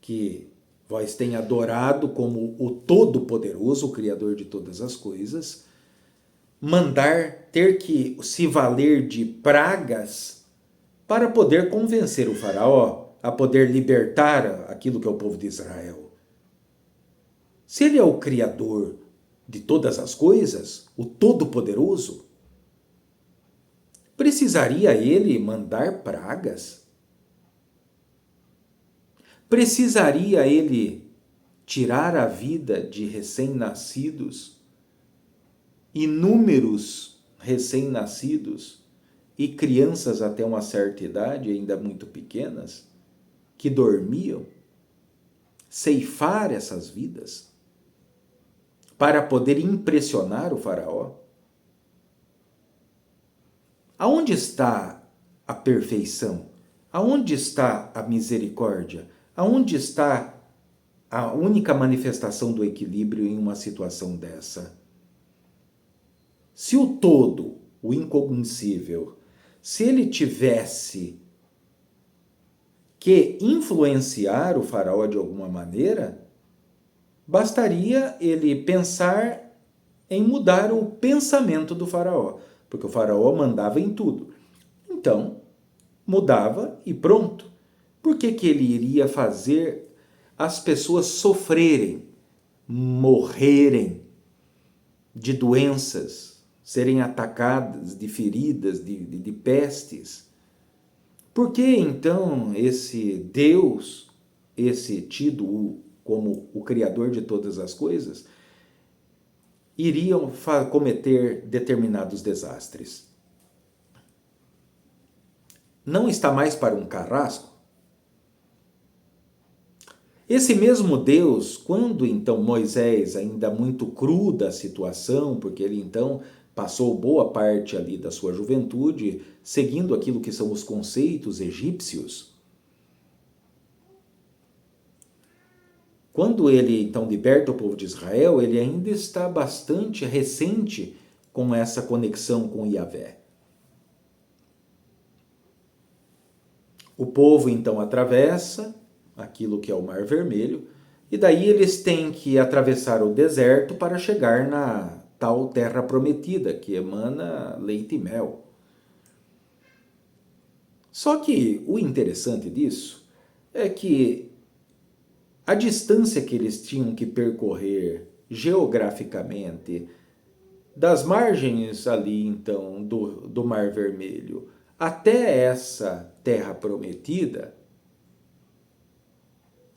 que vós tem adorado como o Todo-Poderoso, o Criador de todas as coisas, ter que se valer de pragas para poder convencer o faraó a poder libertar aquilo que é o povo de Israel? Se ele é o Criador de todas as coisas, o Todo-Poderoso, precisaria ele mandar pragas? Precisaria ele tirar a vida de recém-nascidos, inúmeros recém-nascidos e crianças até uma certa idade, ainda muito pequenas, que dormiam, ceifar essas vidas para poder impressionar o faraó? Aonde está a perfeição? Aonde está a misericórdia? Aonde está a única manifestação do equilíbrio em uma situação dessa? Se o todo, o incognoscível, se ele tivesse que influenciar o faraó de alguma maneira, bastaria ele pensar em mudar o pensamento do faraó, porque o faraó mandava em tudo. Então, mudava e pronto. Por que ele iria fazer as pessoas sofrerem, morrerem de doenças, serem atacadas de feridas, de pestes? Por que então esse Deus, esse tido como o Criador de todas as coisas, iriam cometer determinados desastres? Não está mais para um carrasco? Esse mesmo Deus, quando então Moisés, ainda muito cru da situação, porque ele então passou boa parte ali da sua juventude seguindo aquilo que são os conceitos egípcios, quando ele então liberta o povo de Israel, ele ainda está bastante recente com essa conexão com Yahvé. O povo então atravessa aquilo que é o Mar Vermelho, e daí eles têm que atravessar o deserto para chegar na tal terra prometida, que emana leite e mel. Só que o interessante disso é que a distância que eles tinham que percorrer geograficamente das margens ali então do Mar Vermelho até essa terra prometida,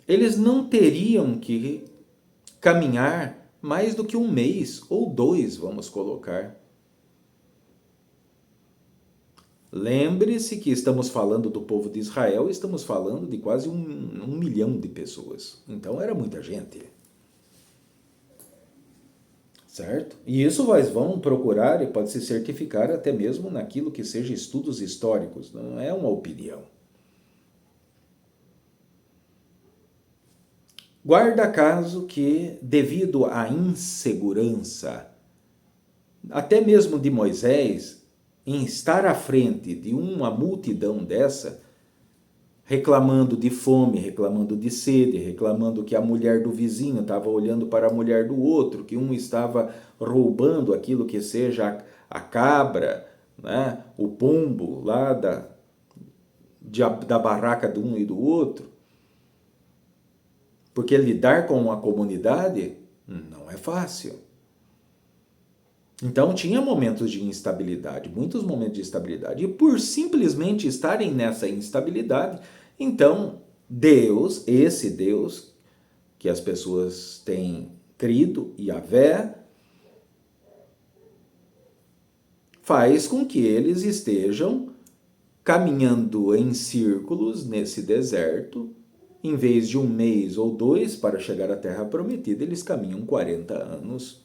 eles não teriam que caminhar mais do que um mês ou 2, vamos colocar. Lembre-se que estamos falando do povo de Israel, estamos falando de quase um milhão de pessoas. Então era muita gente. Certo? E isso vocês vão procurar e pode se certificar até mesmo naquilo que seja estudos históricos, não é uma opinião. Guarda caso que, devido à insegurança, até mesmo de Moisés, em estar à frente de uma multidão dessa, reclamando de fome, reclamando de sede, reclamando que a mulher do vizinho estava olhando para a mulher do outro, que um estava roubando aquilo que seja a cabra, né? O pombo lá da barraca de um e do outro. Porque lidar com uma comunidade não é fácil. Então tinha momentos de instabilidade, muitos momentos de instabilidade. E por simplesmente estarem nessa instabilidade, então Deus, esse Deus que as pessoas têm crido, Yahvé, faz com que eles estejam caminhando em círculos nesse deserto. Em vez de um mês ou 2 para chegar à Terra Prometida, eles caminham 40 anos.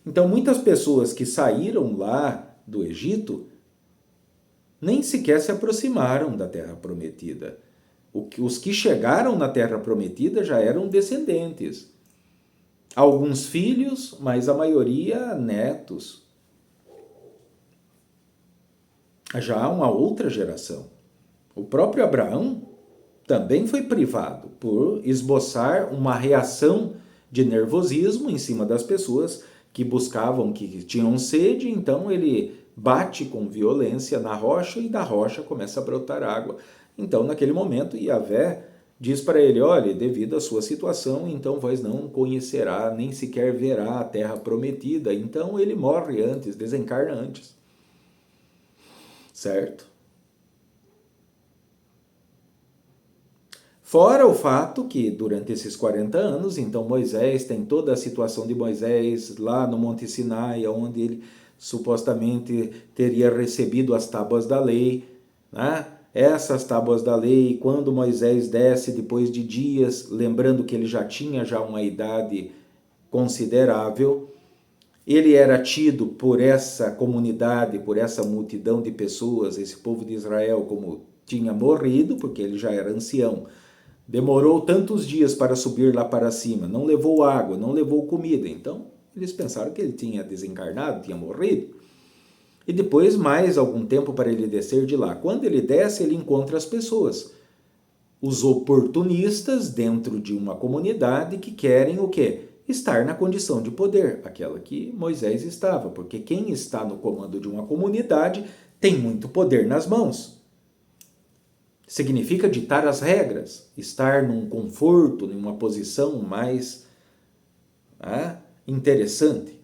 Então, muitas pessoas que saíram lá do Egito nem sequer se aproximaram da Terra Prometida. Os que chegaram na Terra Prometida já eram descendentes. Alguns filhos, mas a maioria netos. Já há uma outra geração. O próprio Abraão também foi privado por esboçar uma reação de nervosismo em cima das pessoas que buscavam, que tinham sede, então ele bate com violência na rocha e da rocha começa a brotar água. Então, naquele momento, Yahvé diz para ele, olha, devido à sua situação, então vós não conhecerá, nem sequer verá a terra prometida. Então ele morre antes, desencarna antes. Certo? Fora o fato que, durante esses 40 anos, então Moisés tem toda a situação de Moisés lá no Monte Sinai, onde ele supostamente teria recebido as tábuas da lei, né? Essas tábuas da lei, quando Moisés desce depois de dias, lembrando que ele já tinha uma idade considerável, ele era tido por essa comunidade, por essa multidão de pessoas, esse povo de Israel, como tinha morrido, porque ele já era ancião. Demorou tantos dias para subir lá para cima, não levou água, não levou comida. Então, eles pensaram que ele tinha desencarnado, tinha morrido. E depois, mais algum tempo para ele descer de lá. Quando ele desce, ele encontra as pessoas. Os oportunistas dentro de uma comunidade que querem o quê? Estar na condição de poder, aquela que Moisés estava. Porque quem está no comando de uma comunidade tem muito poder nas mãos. Significa ditar as regras, estar num conforto, numa posição mais interessante.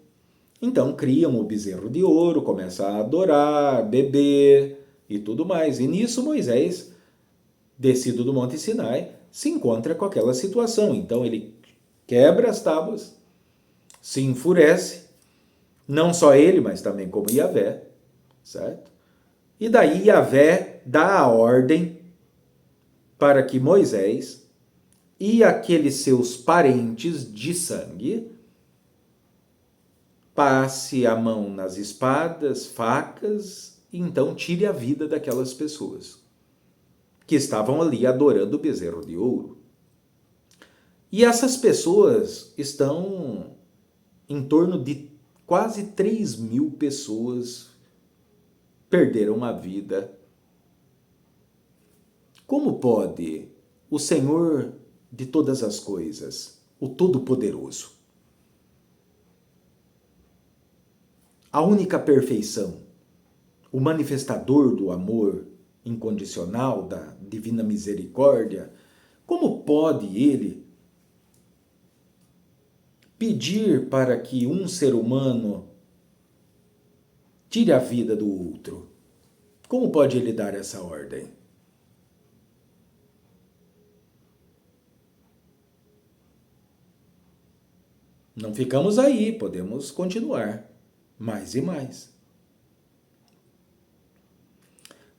Então criam o bezerro de ouro, começa a adorar, beber e tudo mais. E nisso Moisés, descido do Monte Sinai, se encontra com aquela situação. Então ele quebra as tábuas, se enfurece, não só ele, mas também como Yahvé, certo? E daí Yahvé dá a ordem para que Moisés e aqueles seus parentes de sangue passe a mão nas espadas, facas, e então tire a vida daquelas pessoas que estavam ali adorando o bezerro de ouro. E essas pessoas estão em torno de quase 3.000 pessoas perderam a vida. Como pode o Senhor de todas as coisas, o Todo-Poderoso, a única perfeição, o manifestador do amor incondicional, da divina misericórdia, como pode ele pedir para que um ser humano tire a vida do outro? Como pode ele dar essa ordem? Não ficamos aí, podemos continuar mais e mais.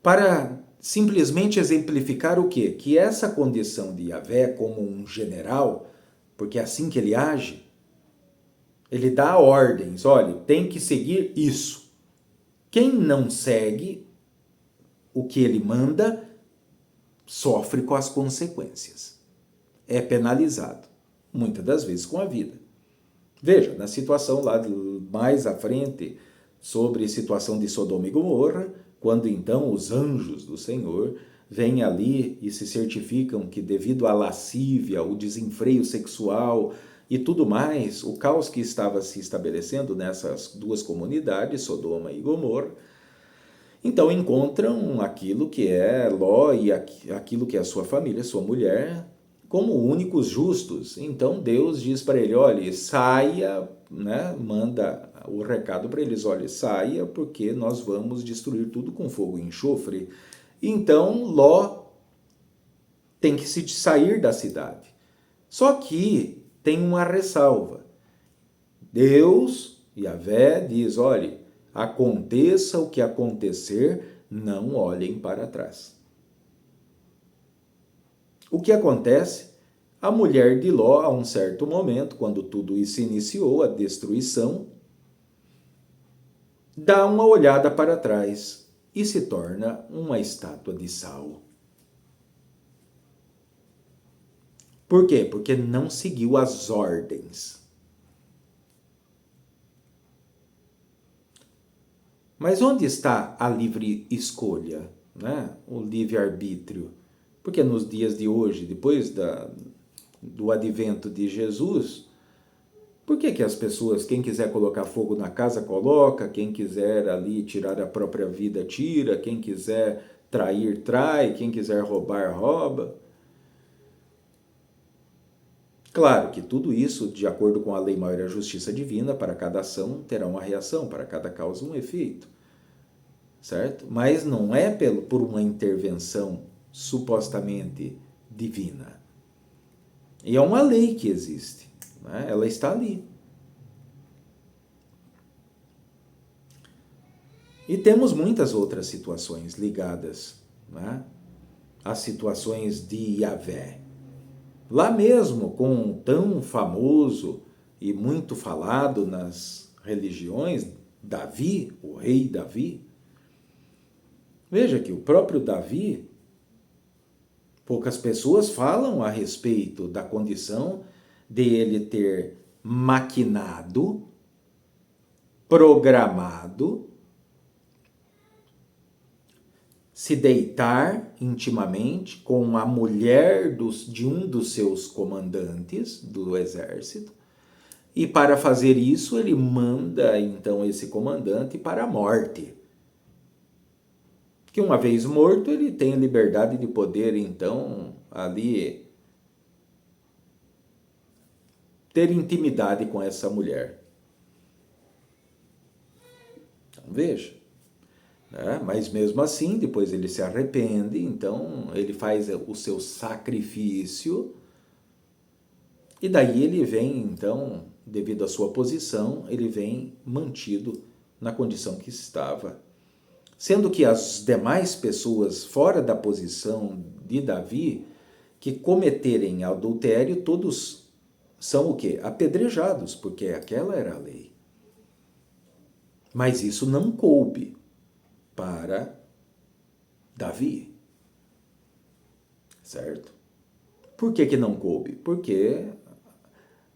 Para simplesmente exemplificar o quê? Que essa condição de Yahvé como um general, porque é assim que ele age, ele dá ordens, olha, tem que seguir isso. Quem não segue o que ele manda, sofre com as consequências. É penalizado, muitas das vezes com a vida. Veja, na situação lá mais à frente, sobre a situação de Sodoma e Gomorra, quando então os anjos do Senhor vêm ali e se certificam que devido à lascívia, o desenfreio sexual e tudo mais, o caos que estava se estabelecendo nessas duas comunidades, Sodoma e Gomorra, então encontram aquilo que é Ló e aquilo que é a sua família, sua mulher, como únicos justos. Então Deus diz para ele, olha, saia, né? Manda o recado para eles, olha, saia porque nós vamos destruir tudo com fogo e enxofre. Então Ló tem que se sair da cidade. Só que tem uma ressalva. Deus, Yahvé, diz, olha, aconteça o que acontecer, não olhem para trás. O que acontece? A mulher de Ló, a um certo momento, quando tudo isso iniciou, a destruição, dá uma olhada para trás e se torna uma estátua de sal. Por quê? Porque não seguiu as ordens. Mas onde está a livre escolha, né? O livre-arbítrio? Porque nos dias de hoje, depois do advento de Jesus, por que as pessoas, quem quiser colocar fogo na casa, coloca, quem quiser ali tirar a própria vida, tira, quem quiser trair, trai, quem quiser roubar, rouba? Claro que tudo isso, de acordo com a lei maior e a justiça divina, para cada ação terá uma reação, para cada causa um efeito, certo? Mas não é por uma intervenção supostamente divina. E é uma lei que existe, né? Ela está ali. E temos muitas outras situações ligadas, né, às situações de Yahvé. Lá mesmo, com um tão famoso e muito falado nas religiões, Davi, o rei Davi. Veja que o próprio Davi, poucas pessoas falam a respeito da condição de ele ter maquinado, programado, se deitar intimamente com a mulher de um dos seus comandantes do exército, e para fazer isso ele manda então esse comandante para a morte. Que uma vez morto ele tem a liberdade de poder então ali ter intimidade com essa mulher. Então veja. Mas mesmo assim, depois ele se arrepende, então ele faz o seu sacrifício, e daí ele vem, então, devido à sua posição, ele vem mantido na condição que estava. Sendo que as demais pessoas fora da posição de Davi, que cometerem adultério, todos são o quê? Apedrejados, porque aquela era a lei. Mas isso não coube para Davi, certo? Por que não coube? Porque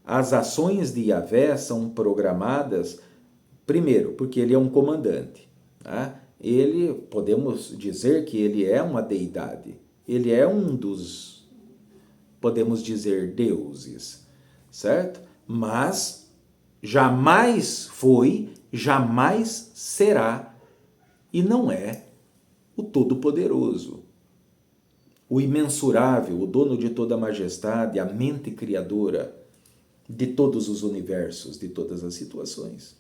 as ações de Yahvé são programadas, primeiro, porque ele é um comandante, tá? Ele, podemos dizer que ele é uma deidade, ele é um dos, podemos dizer, deuses, certo? Mas jamais foi, jamais será, e não é o Todo-Poderoso, o imensurável, o dono de toda a majestade, a mente criadora de todos os universos, de todas as situações.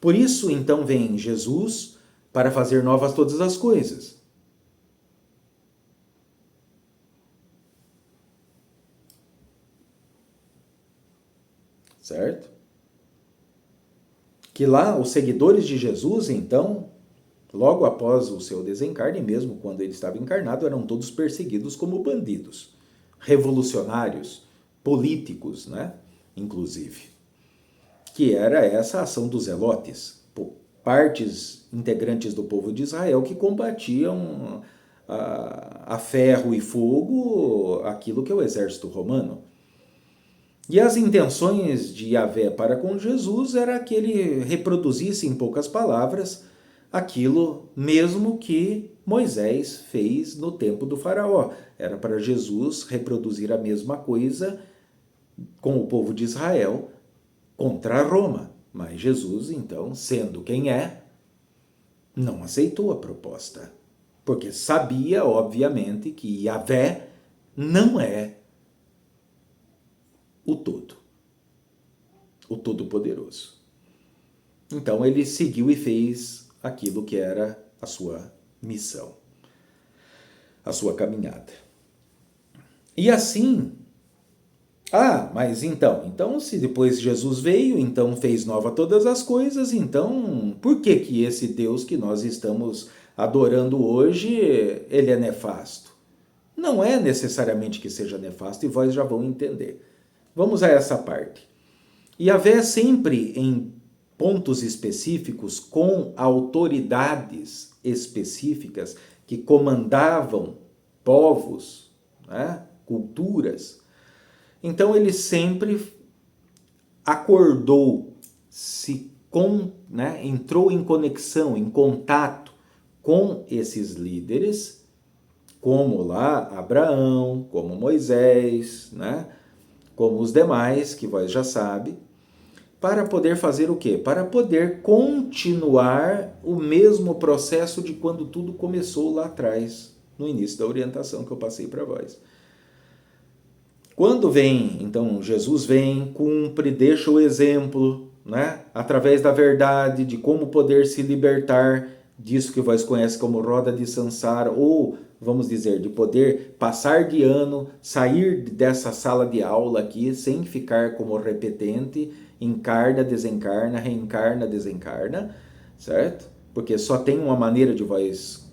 Por isso, então, vem Jesus para fazer novas todas as coisas. certo? Que lá os seguidores de Jesus, então, logo após o seu desencarne, mesmo quando ele estava encarnado, eram todos perseguidos como bandidos, revolucionários, políticos, né? Inclusive. Que era essa ação dos zelotes, partes integrantes do povo de Israel que combatiam a ferro e fogo aquilo que é o exército romano. E as intenções de Yahvé para com Jesus era que ele reproduzisse em poucas palavras aquilo mesmo que Moisés fez no tempo do faraó. Era para Jesus reproduzir a mesma coisa com o povo de Israel contra Roma. Mas Jesus, então, sendo quem é, não aceitou a proposta. Porque sabia, obviamente, que Yahvé não é o todo, o Todo-Poderoso. Então ele seguiu e fez aquilo que era a sua missão, a sua caminhada. E assim, mas então se depois Jesus veio, então fez nova todas as coisas, então por que esse Deus que nós estamos adorando hoje, ele é nefasto? Não é necessariamente que seja nefasto e vós já vão entender. Vamos a essa parte. Yahvé sempre em pontos específicos, com autoridades específicas que comandavam povos, né, culturas. Então ele sempre acordou, entrou em conexão, em contato com esses líderes, como lá Abraão, como Moisés, né? Como os demais, que vós já sabe, para poder fazer o quê? Para poder continuar o mesmo processo de quando tudo começou lá atrás, no início da orientação que eu passei para vós. Quando vem, então, Jesus vem, cumpre, deixa o exemplo, né? Através da verdade, de como poder se libertar disso que vós conhecem como roda de Sansara, ou, vamos dizer, de poder passar de ano, sair dessa sala de aula aqui, sem ficar como repetente, encarna, desencarna, reencarna, desencarna, certo? Porque só tem uma maneira de vós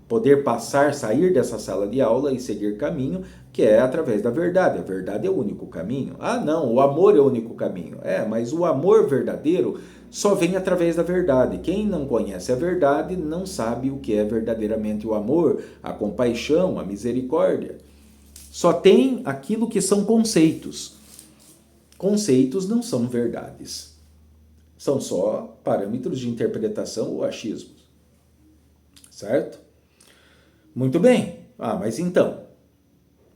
poder passar, sair dessa sala de aula e seguir caminho, que é através da verdade. A verdade é o único caminho. Não, o amor é o único caminho. Mas o amor verdadeiro só vem através da verdade. Quem não conhece a verdade não sabe o que é verdadeiramente o amor, a compaixão, a misericórdia. Só tem aquilo que são conceitos. Conceitos não são verdades. São só parâmetros de interpretação ou achismos. Certo? Muito bem. Mas então,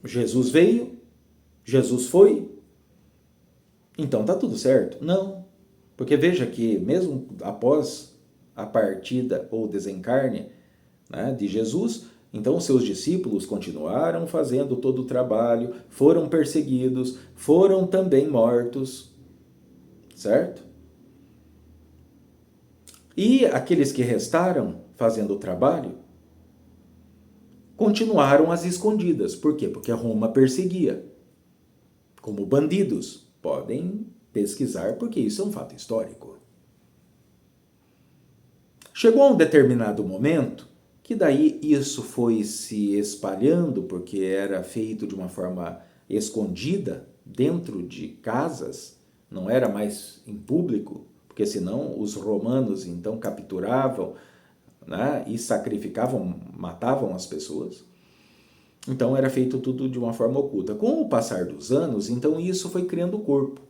Jesus veio, Jesus foi, então tá tudo certo? Não. Porque veja que mesmo após a partida ou desencarne, né, de Jesus, então seus discípulos continuaram fazendo todo o trabalho, foram perseguidos, foram também mortos, certo? E aqueles que restaram fazendo o trabalho, continuaram às escondidas. Por quê? Porque Roma perseguia. Como bandidos. Podem pesquisar, porque isso é um fato histórico. Chegou a um determinado momento que daí isso foi se espalhando, porque era feito de uma forma escondida, dentro de casas, não era mais em público, porque senão os romanos então capturavam, né, e sacrificavam, matavam as pessoas. Então era feito tudo de uma forma oculta. Com o passar dos anos, então isso foi criando corpo.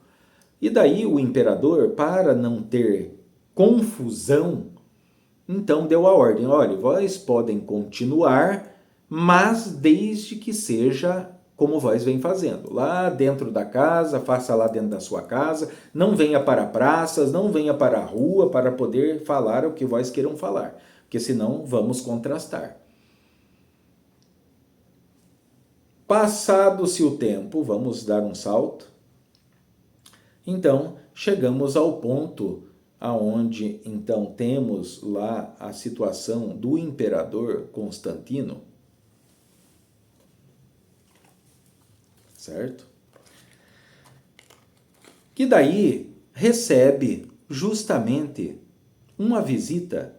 E daí o imperador, para não ter confusão, então deu a ordem: olha, vós podem continuar, mas desde que seja como vós vem fazendo. Lá dentro da casa, faça lá dentro da sua casa, não venha para praças, não venha para a rua para poder falar o que vós queiram falar, porque senão vamos contrastar. Passado-se o tempo, vamos dar um salto. Então, chegamos ao ponto aonde então temos lá a situação do imperador Constantino, certo? que daí recebe justamente uma visita,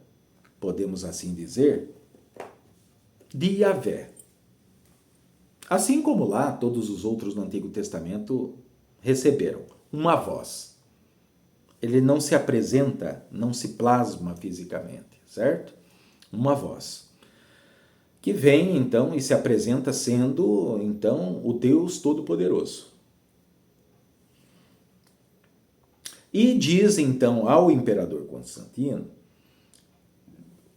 podemos assim dizer, de Yahvé. Assim como lá, todos os outros no Antigo Testamento receberam uma voz. Ele não se apresenta, não se plasma fisicamente, certo? Uma voz. Que vem, então, e se apresenta sendo, então, o Deus Todo-Poderoso. E diz, então, ao imperador Constantino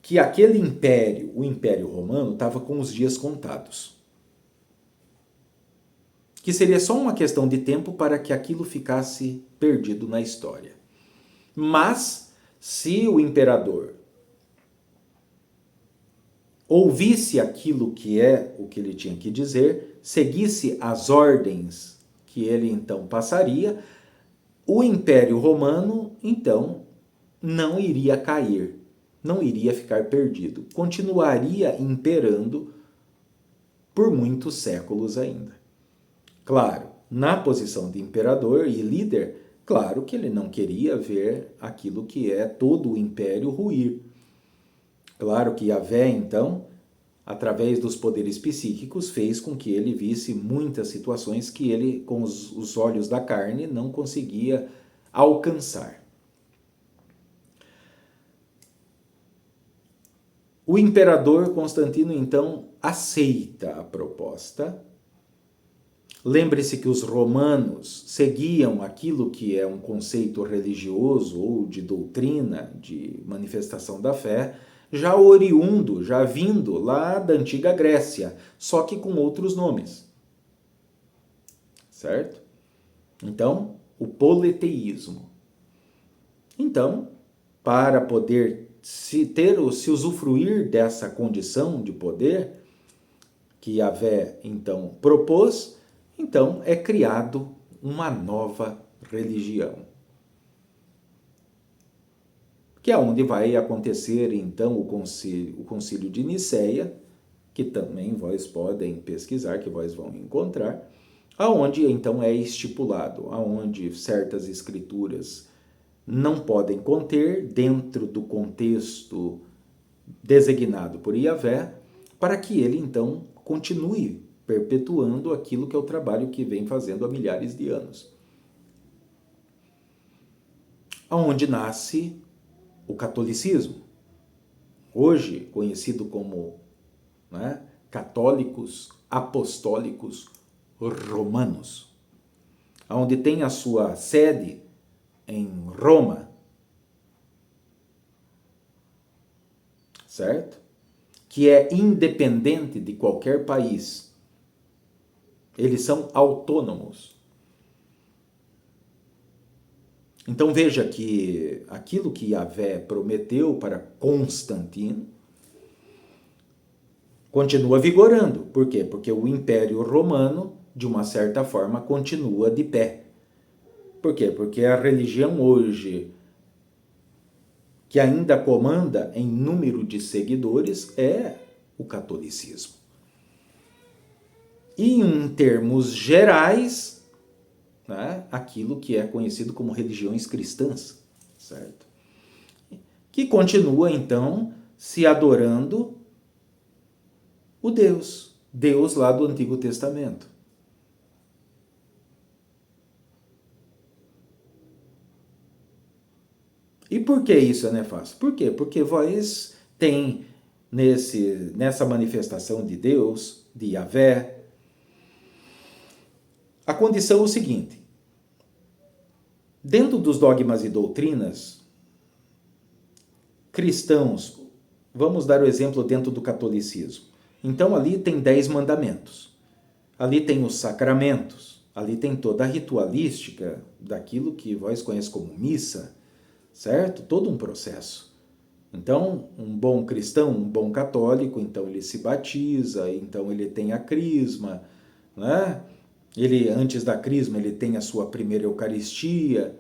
que aquele império, o Império Romano, estava com os dias contados. Que seria só uma questão de tempo para que aquilo ficasse perdido na história. Mas, se o imperador ouvisse aquilo que é o que ele tinha que dizer, seguisse as ordens que ele então passaria, o Império Romano, então, não iria cair, não iria ficar perdido, continuaria imperando por muitos séculos ainda. Claro, na posição de imperador e líder, claro que ele não queria ver aquilo que é todo o império ruir. Claro que Yahvé, então, através dos poderes psíquicos, fez com que ele visse muitas situações que ele, com os olhos da carne, não conseguia alcançar. O imperador Constantino, então, aceita a proposta. Lembre-se que os romanos seguiam aquilo que é um conceito religioso ou de doutrina, de manifestação da fé, já oriundo, já vindo lá da antiga Grécia, só que com outros nomes. Certo? Então, o politeísmo. Então, para poder se usufruir dessa condição de poder que Yahvé então propôs, então é criado uma nova religião. Que é onde vai acontecer então o concílio de Nicéia, que também vós podem pesquisar, que vós vão encontrar, aonde então é estipulado, aonde certas escrituras não podem conter dentro do contexto designado por Yahvé, para que ele então continue perpetuando aquilo que é o trabalho que vem fazendo há milhares de anos. Aonde nasce o catolicismo, hoje conhecido como, né, católicos apostólicos romanos, onde tem a sua sede em Roma, certo? Que é independente de qualquer país. Eles são autônomos. Então veja que aquilo que Yahvé prometeu para Constantino continua vigorando. Por quê? Porque o Império Romano, de uma certa forma, continua de pé. Por quê? Porque a religião hoje que ainda comanda em número de seguidores é o catolicismo. E em termos gerais, né, aquilo que é conhecido como religiões cristãs, certo? Que continua então se adorando o Deus lá do Antigo Testamento. E por que isso é nefasto? Por quê? Porque vós tem nessa manifestação de Deus, de Yahvé, a condição é o seguinte: dentro dos dogmas e doutrinas cristãos, vamos dar o exemplo dentro do catolicismo. Então ali tem 10 mandamentos, ali tem os sacramentos, ali tem toda a ritualística daquilo que vós conhecem como missa, certo? Todo um processo. Então, um bom cristão, um bom católico, então ele se batiza, então ele tem a crisma, né? Ele, antes da crisma, ele tem a sua primeira Eucaristia,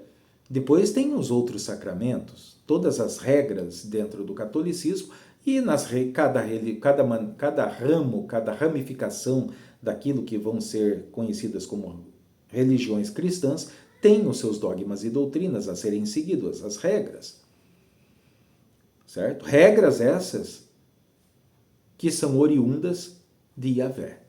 depois tem os outros sacramentos, todas as regras dentro do catolicismo e cada ramo, cada ramificação daquilo que vão ser conhecidas como religiões cristãs, tem os seus dogmas e doutrinas a serem seguidos, as regras. Certo? Regras essas que são oriundas de Yahvé.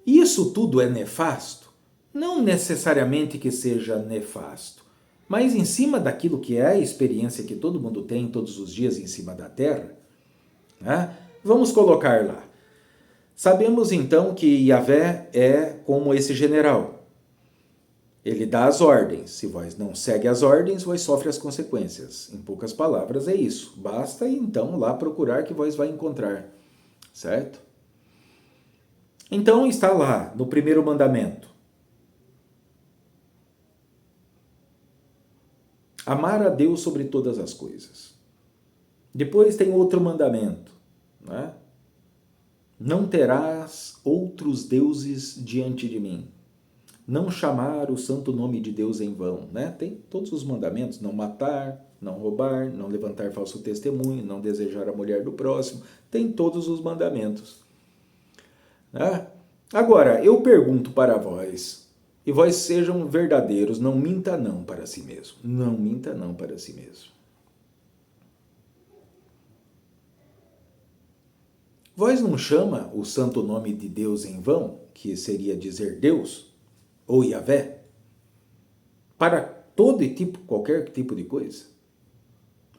Isso tudo é nefasto? Não necessariamente que seja nefasto, mas em cima daquilo que é a experiência que todo mundo tem todos os dias em cima da Terra, né? Vamos colocar lá. Sabemos então que Yahvé é como esse general. Ele dá as ordens. Se vós não segue as ordens, vós sofre as consequências. Em poucas palavras é isso. Basta então lá procurar que vós vai encontrar. Certo? Então está lá no primeiro mandamento. Amar a Deus sobre todas as coisas. Depois tem outro mandamento, né? Não terás outros deuses diante de mim. Não chamar o santo nome de Deus em vão, né? Tem todos os mandamentos: não matar, não roubar, não levantar falso testemunho, não desejar a mulher do próximo. Tem todos os mandamentos, né? Agora, eu pergunto para vós, e vós sejam verdadeiros, não minta não para si mesmo. Não minta não para si mesmo. Vós não chama o santo nome de Deus em vão, que seria dizer Deus, ou Yahvé, para todo tipo, qualquer tipo de coisa?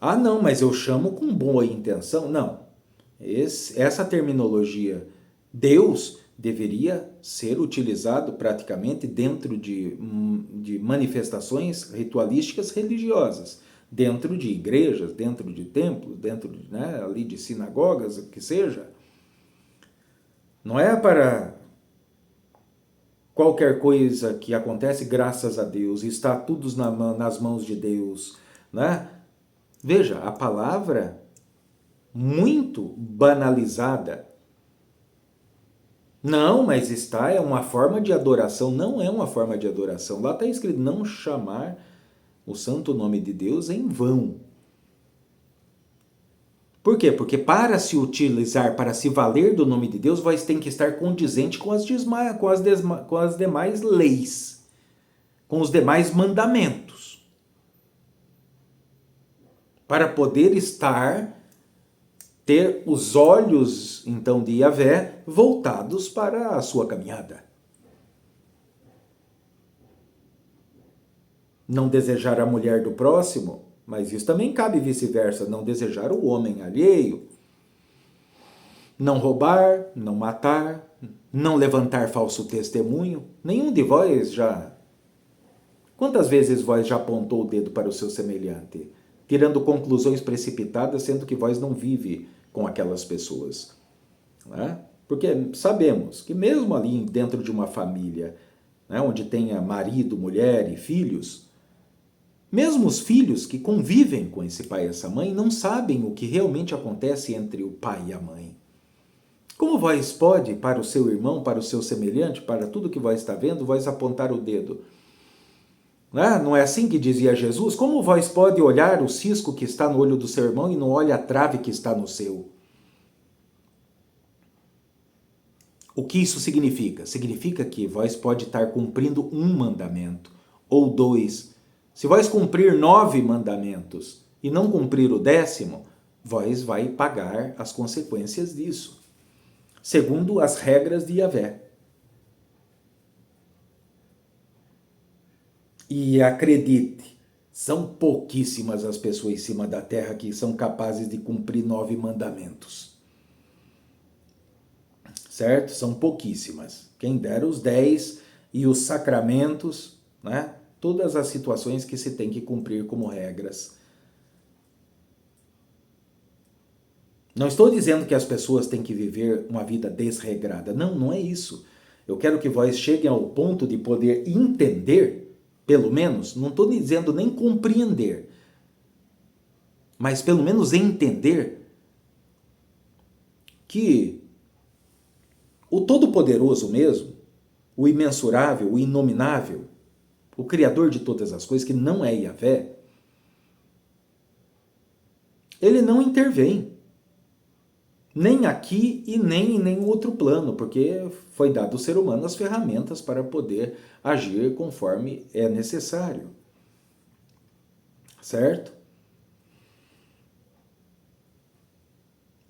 Ah, não, mas eu chamo com boa intenção. Não. Essa terminologia Deus deveria ser utilizado praticamente dentro de manifestações ritualísticas religiosas, dentro de igrejas, dentro de templos, dentro de, né, ali de sinagogas, o que seja. Não é para qualquer coisa que acontece, graças a Deus, está tudo nas mãos de Deus, né? Veja, a palavra muito banalizada. Não, mas é uma forma de adoração. Não é uma forma de adoração. Lá está escrito: não chamar o santo nome de Deus em vão. Por quê? Porque para se utilizar, para se valer do nome de Deus, vós tem que estar condizente com as demais leis, com os demais mandamentos, para poder ter os olhos, então, de Yahvé voltados para a sua caminhada. Não desejar a mulher do próximo, mas isso também cabe vice-versa, não desejar o homem alheio. Não roubar, não matar, não levantar falso testemunho. Nenhum de vós já... Quantas vezes vós já apontou o dedo para o seu semelhante, tirando conclusões precipitadas, sendo que vós não vive com aquelas pessoas? Né? Porque sabemos que mesmo ali dentro de uma família, né, onde tenha marido, mulher e filhos, mesmo os filhos que convivem com esse pai e essa mãe não sabem o que realmente acontece entre o pai e a mãe. Como vós pode, para o seu irmão, para o seu semelhante, para tudo que vós está vendo, vós apontar o dedo? Não é assim que dizia Jesus? Como vós pode olhar o cisco que está no olho do seu irmão e não olha a trave que está no seu? O que isso significa? Significa que vós pode estar cumprindo um mandamento, ou 2. Se vós cumprir 9 mandamentos e não cumprir o 10º, vós vai pagar as consequências disso, segundo as regras de Yahvé. E acredite, são pouquíssimas as pessoas em cima da terra que são capazes de cumprir 9 mandamentos. Certo? São pouquíssimas. Quem dera os 10 e os sacramentos, né? Todas as situações que se tem que cumprir como regras. Não estou dizendo que as pessoas têm que viver uma vida desregrada. Não, não é isso. Eu quero que vós cheguem ao ponto de poder entender, pelo menos, não estou dizendo nem compreender, mas pelo menos entender que o Todo-Poderoso mesmo, o imensurável, o inominável, o Criador de todas as coisas, que não é Yahvé, ele não intervém. Nem aqui e nem em nenhum outro plano, porque foi dado ao ser humano as ferramentas para poder agir conforme é necessário. Certo?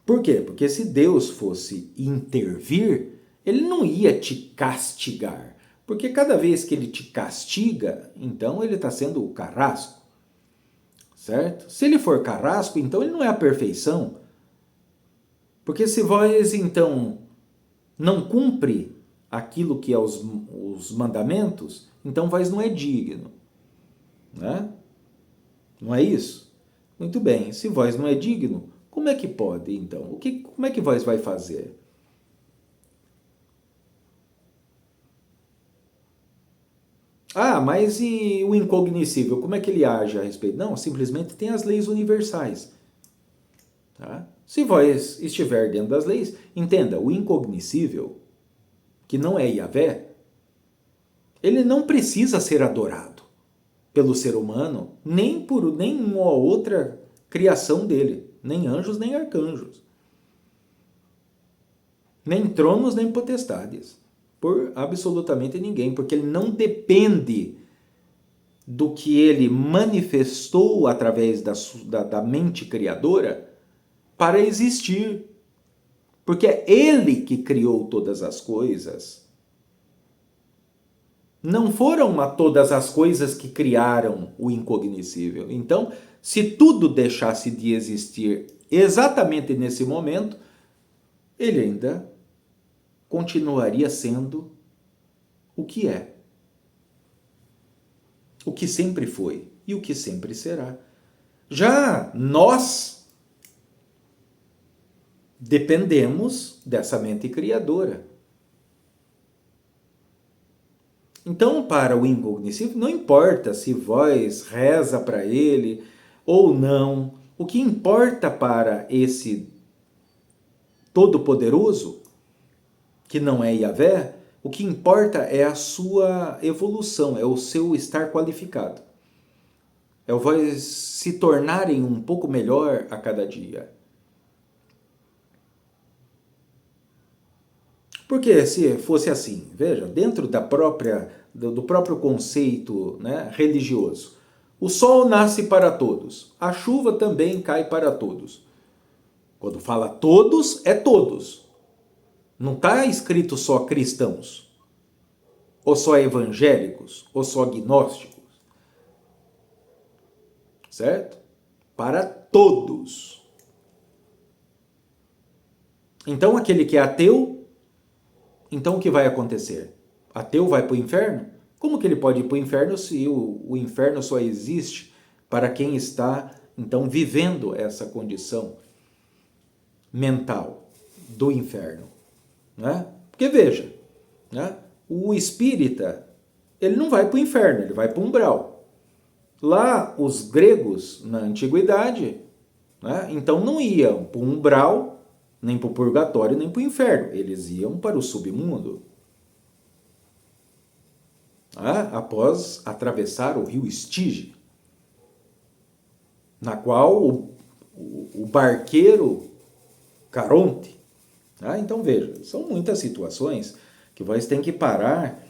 Por quê? Porque se Deus fosse intervir, ele não ia te castigar. Porque cada vez que ele te castiga, então ele está sendo o carrasco. Certo? Se ele for carrasco, então ele não é a perfeição. Porque se vós, então, não cumpre aquilo que é os mandamentos, então vós não é digno. Né? Não é isso? Muito bem, se vós não é digno, como é que pode, então? Como é que vós vai fazer? Ah, mas e o incognoscível? Como é que ele age a respeito? Não, simplesmente tem as leis universais. Tá? Se vós estiver dentro das leis, entenda, o incognoscível, que não é Yahvé, ele não precisa ser adorado pelo ser humano, nem por nenhuma outra criação dele, nem anjos, nem arcanjos, nem tronos, nem potestades, por absolutamente ninguém, porque ele não depende do que ele manifestou através da mente criadora para existir. Porque é ele que criou todas as coisas. Não foram todas as coisas que criaram o incognoscível. Então, se tudo deixasse de existir exatamente nesse momento, ele ainda continuaria sendo o que é. O que sempre foi e o que sempre será. Já nós dependemos dessa mente criadora. Então, para o incognoscível, não importa se vós reza para ele ou não. O que importa para esse Todo-Poderoso, que não é Yahvé, o que importa é a sua evolução, é o seu estar qualificado. É o vós se tornarem um pouco melhor a cada dia. Porque se fosse assim, veja, dentro do próprio conceito, né, religioso, o sol nasce para todos, a chuva também cai para todos. Quando fala todos, é todos. Não está escrito só cristãos, ou só evangélicos, ou só agnósticos. Certo? Para todos. Então aquele que é ateu, então o que vai acontecer? Ateu vai para o inferno? Como que ele pode ir para o inferno se o inferno só existe para quem está, então, vivendo essa condição mental do inferno? Né? Porque veja, né? O espírita, ele não vai para o inferno, ele vai para o umbral. Lá, os gregos, na antiguidade, né? Então não iam para o umbral, nem para o purgatório, nem para o inferno. Eles iam para o submundo. Após atravessar o rio Estige, na qual o barqueiro Caronte. Então veja, são muitas situações que vocês têm que parar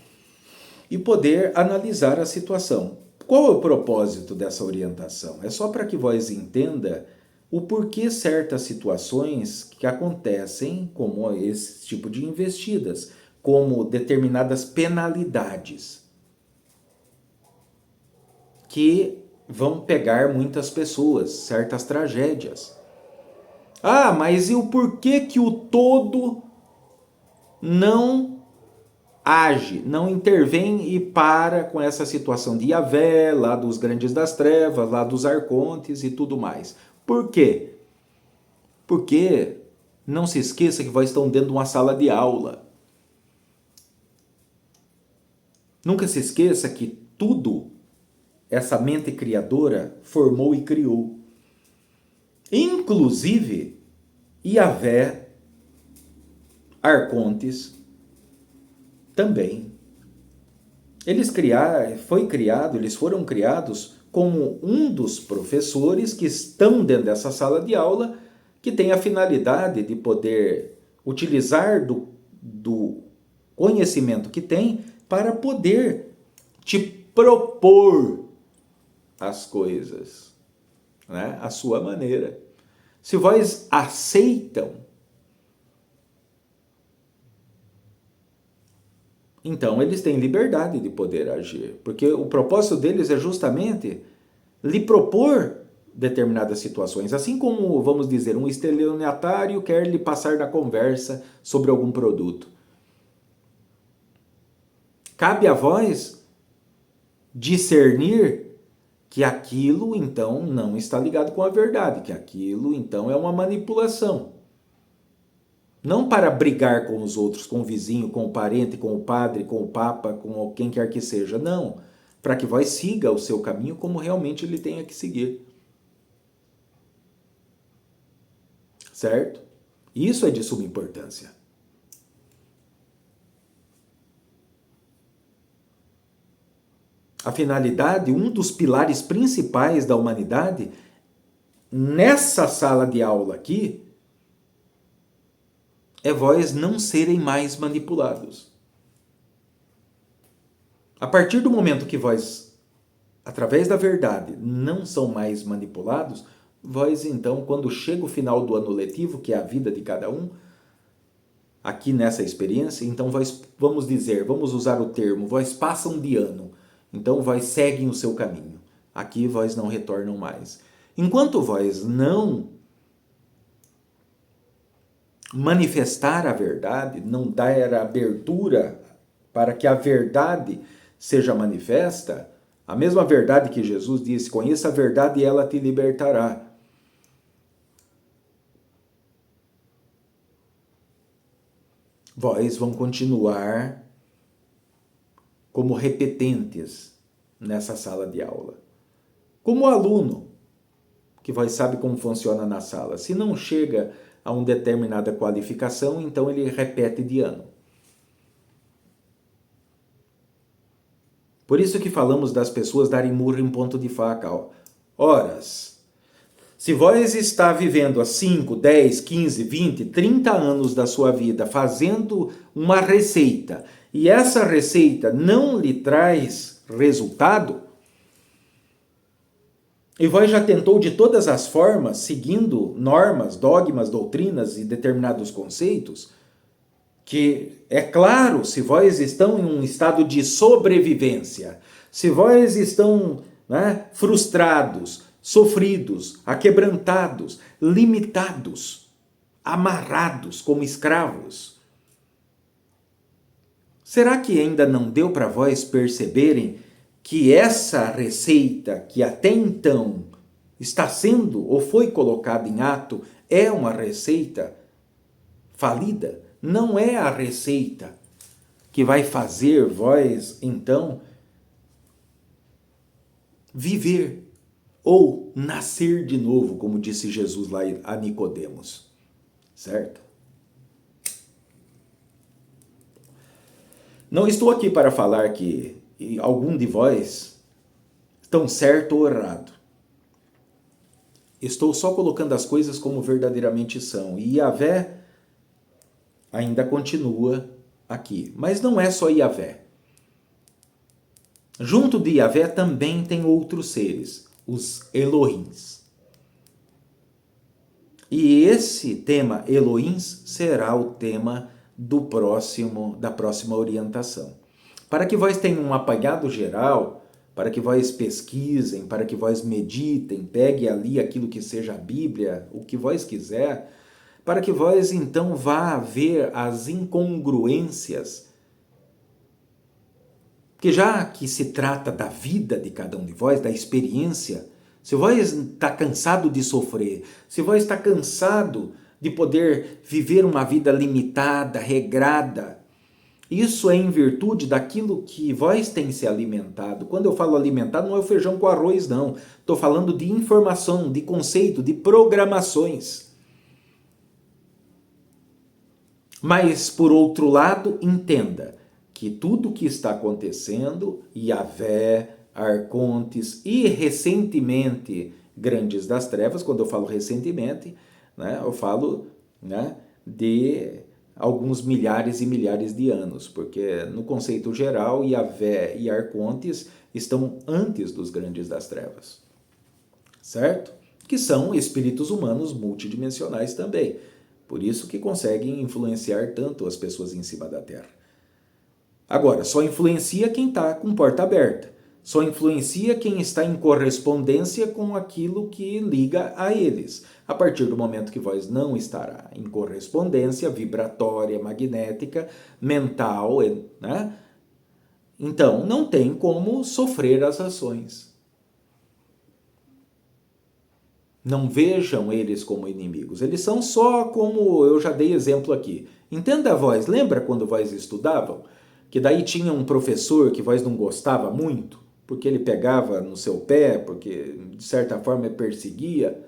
e poder analisar a situação. Qual é o propósito dessa orientação? É só para que vós entenda o porquê certas situações que acontecem, como esse tipo de investidas, como determinadas penalidades que vão pegar muitas pessoas, certas tragédias. Mas e o porquê que o todo não age, não intervém e para com essa situação de Yahvé, lá dos grandes das trevas, lá dos arcontes e tudo mais? Por quê? Porque não se esqueça que vós estão dentro de uma sala de aula. Nunca se esqueça que tudo essa mente criadora formou e criou. Inclusive, Yahvé, arcontes, também. Eles foram criados como um dos professores que estão dentro dessa sala de aula, que tem a finalidade de poder utilizar do conhecimento que tem para poder te propor as coisas, né? À sua maneira. Se vós aceitam, então eles têm liberdade de poder agir, porque o propósito deles é justamente lhe propor determinadas situações, assim como, vamos dizer, um estelionatário quer lhe passar na conversa sobre algum produto. Cabe a vós discernir que aquilo, então, não está ligado com a verdade, que aquilo, então, é uma manipulação. Não para brigar com os outros, com o vizinho, com o parente, com o padre, com o papa, com quem quer que seja. Não. Para que vós siga o seu caminho como realmente ele tenha que seguir. Certo? Isso é de suma importância. A finalidade, um dos pilares principais da humanidade, nessa sala de aula aqui, é vós não serem mais manipulados. A partir do momento que vós, através da verdade, não são mais manipulados, vós então, quando chega o final do ano letivo, que é a vida de cada um, aqui nessa experiência, então vós, vamos dizer, vamos usar o termo, vós passam de ano, então vós seguem o seu caminho. Aqui vós não retornam mais. Enquanto vós não manifestar a verdade, não dar abertura para que a verdade seja manifesta, a mesma verdade que Jesus disse, conheça a verdade e ela te libertará. Vós vão continuar como repetentes nessa sala de aula. Como aluno, que vós sabe como funciona na sala. Se não chega a uma determinada qualificação, então ele repete de ano. Por isso que falamos das pessoas darem murro em ponto de faca. Horas. Se vós está vivendo há 5, 10, 15, 20, 30 anos da sua vida fazendo uma receita e essa receita não lhe traz resultado, e vós já tentou de todas as formas, seguindo normas, dogmas, doutrinas e determinados conceitos, que é claro, se vós estão em um estado de sobrevivência, se vós estão, né, frustrados, sofridos, aquebrantados, limitados, amarrados como escravos, será que ainda não deu para vós perceberem que essa receita que até então está sendo ou foi colocada em ato é uma receita falida? Não é a receita que vai fazer vós, então, viver ou nascer de novo, como disse Jesus lá a Nicodemos. Certo? Não estou aqui para falar que algum de vós estão certo ou errado. Estou só colocando as coisas como verdadeiramente são. E Yahvé ainda continua aqui. Mas não é só Yahvé. Junto de Yahvé também tem outros seres, os Elohims. E esse tema Elohims será o tema da próxima orientação. Para que vós tenham um apanhado geral, para que vós pesquisem, para que vós meditem, pegue ali aquilo que seja a Bíblia, o que vós quiser, para que vós então vá ver as incongruências, que já que se trata da vida de cada um de vós, da experiência, se vós está cansado de sofrer, se vós está cansado de poder viver uma vida limitada, regrada, isso é em virtude daquilo que vós tem se alimentado. Quando eu falo alimentado, não é o feijão com arroz, não. Estou falando de informação, de conceito, de programações. Mas, por outro lado, entenda que tudo que está acontecendo, Yahvé, Arcontes e recentemente Grandes das Trevas, quando eu falo recentemente, né? Eu falo, né, de alguns milhares e milhares de anos, porque no conceito geral, Yahvé e Arcontes estão antes dos grandes das trevas, certo? Que são espíritos humanos multidimensionais também. Por isso que conseguem influenciar tanto as pessoas em cima da Terra. Agora, só influencia quem está com porta aberta. Só influencia quem está em correspondência com aquilo que liga a eles. A partir do momento que vós não estará em correspondência vibratória, magnética, mental, né? Então não tem como sofrer as ações. Não vejam eles como inimigos. Eles são só como eu já dei exemplo aqui. Entenda a vós. Lembra quando vós estudavam? Que daí tinha um professor que vós não gostava muito? Porque ele pegava no seu pé, porque de certa forma perseguia.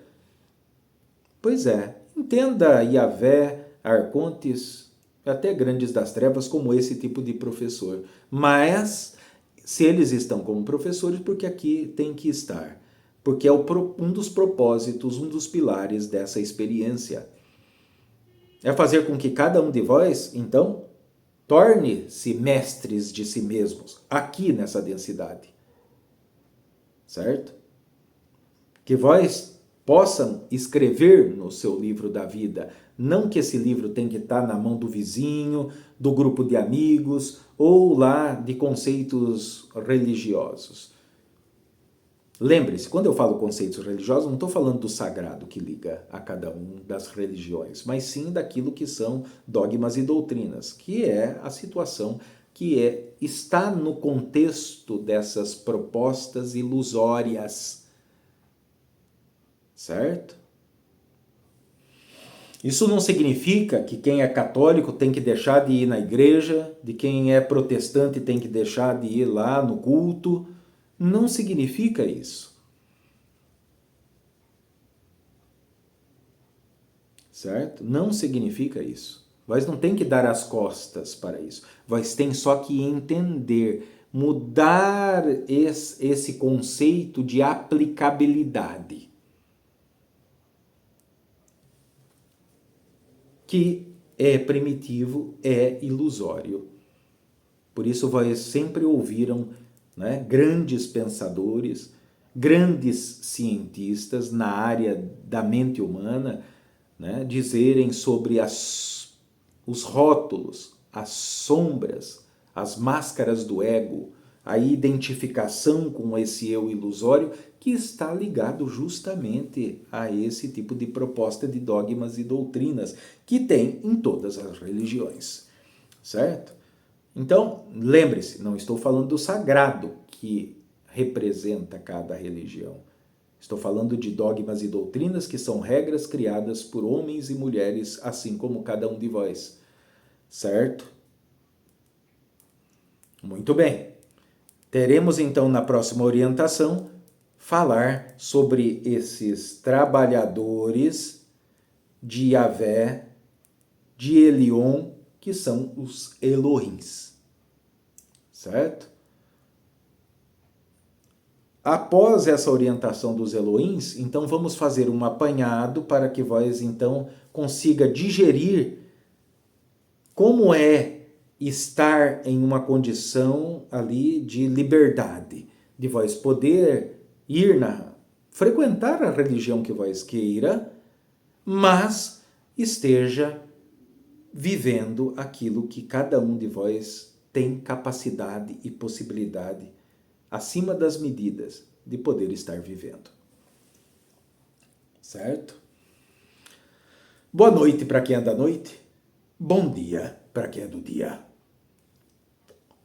Pois é, entenda Yahvé, Arcontes, até Grandes das Trevas como esse tipo de professor. Mas, se eles estão como professores, porque aqui tem que estar. Porque é um dos propósitos, um dos pilares dessa experiência. É fazer com que cada um de vós, então, torne-se mestres de si mesmos, aqui nessa densidade. Certo? Que vós possam escrever no seu livro da vida. Não que esse livro tenha que estar na mão do vizinho, do grupo de amigos ou lá de conceitos religiosos. Lembre-se, quando eu falo conceitos religiosos, não estou falando do sagrado que liga a cada um das religiões, mas sim daquilo que são dogmas e doutrinas, que é a situação que está no contexto dessas propostas ilusórias. Certo? Isso não significa que quem é católico tem que deixar de ir na igreja, de quem é protestante tem que deixar de ir lá no culto. Não significa isso. Certo? Não significa isso. Vós não tem que dar as costas para isso. Vós tem só que entender, mudar esse conceito de aplicabilidade. Que é primitivo, é ilusório. Por isso vós sempre ouviram, né, grandes pensadores, grandes cientistas na área da mente humana, né, dizerem sobre os rótulos, as sombras, as máscaras do ego, a identificação com esse eu ilusório que está ligado justamente a esse tipo de proposta de dogmas e doutrinas que tem em todas as religiões, certo? Então, lembre-se, não estou falando do sagrado que representa cada religião. Estou falando de dogmas e doutrinas que são regras criadas por homens e mulheres, assim como cada um de vós. Certo? Muito bem. Teremos então na próxima orientação falar sobre esses trabalhadores de Yahvé, de Elion, que são os Elohims. Certo? Após essa orientação dos Elohims, então vamos fazer um apanhado para que vós então consiga digerir como é estar em uma condição ali de liberdade, de vós poder ir frequentar a religião que vós queira, mas esteja vivendo aquilo que cada um de vós tem capacidade e possibilidade acima das medidas de poder estar vivendo. Certo? Boa noite para quem é da noite. Bom dia para quem é do dia.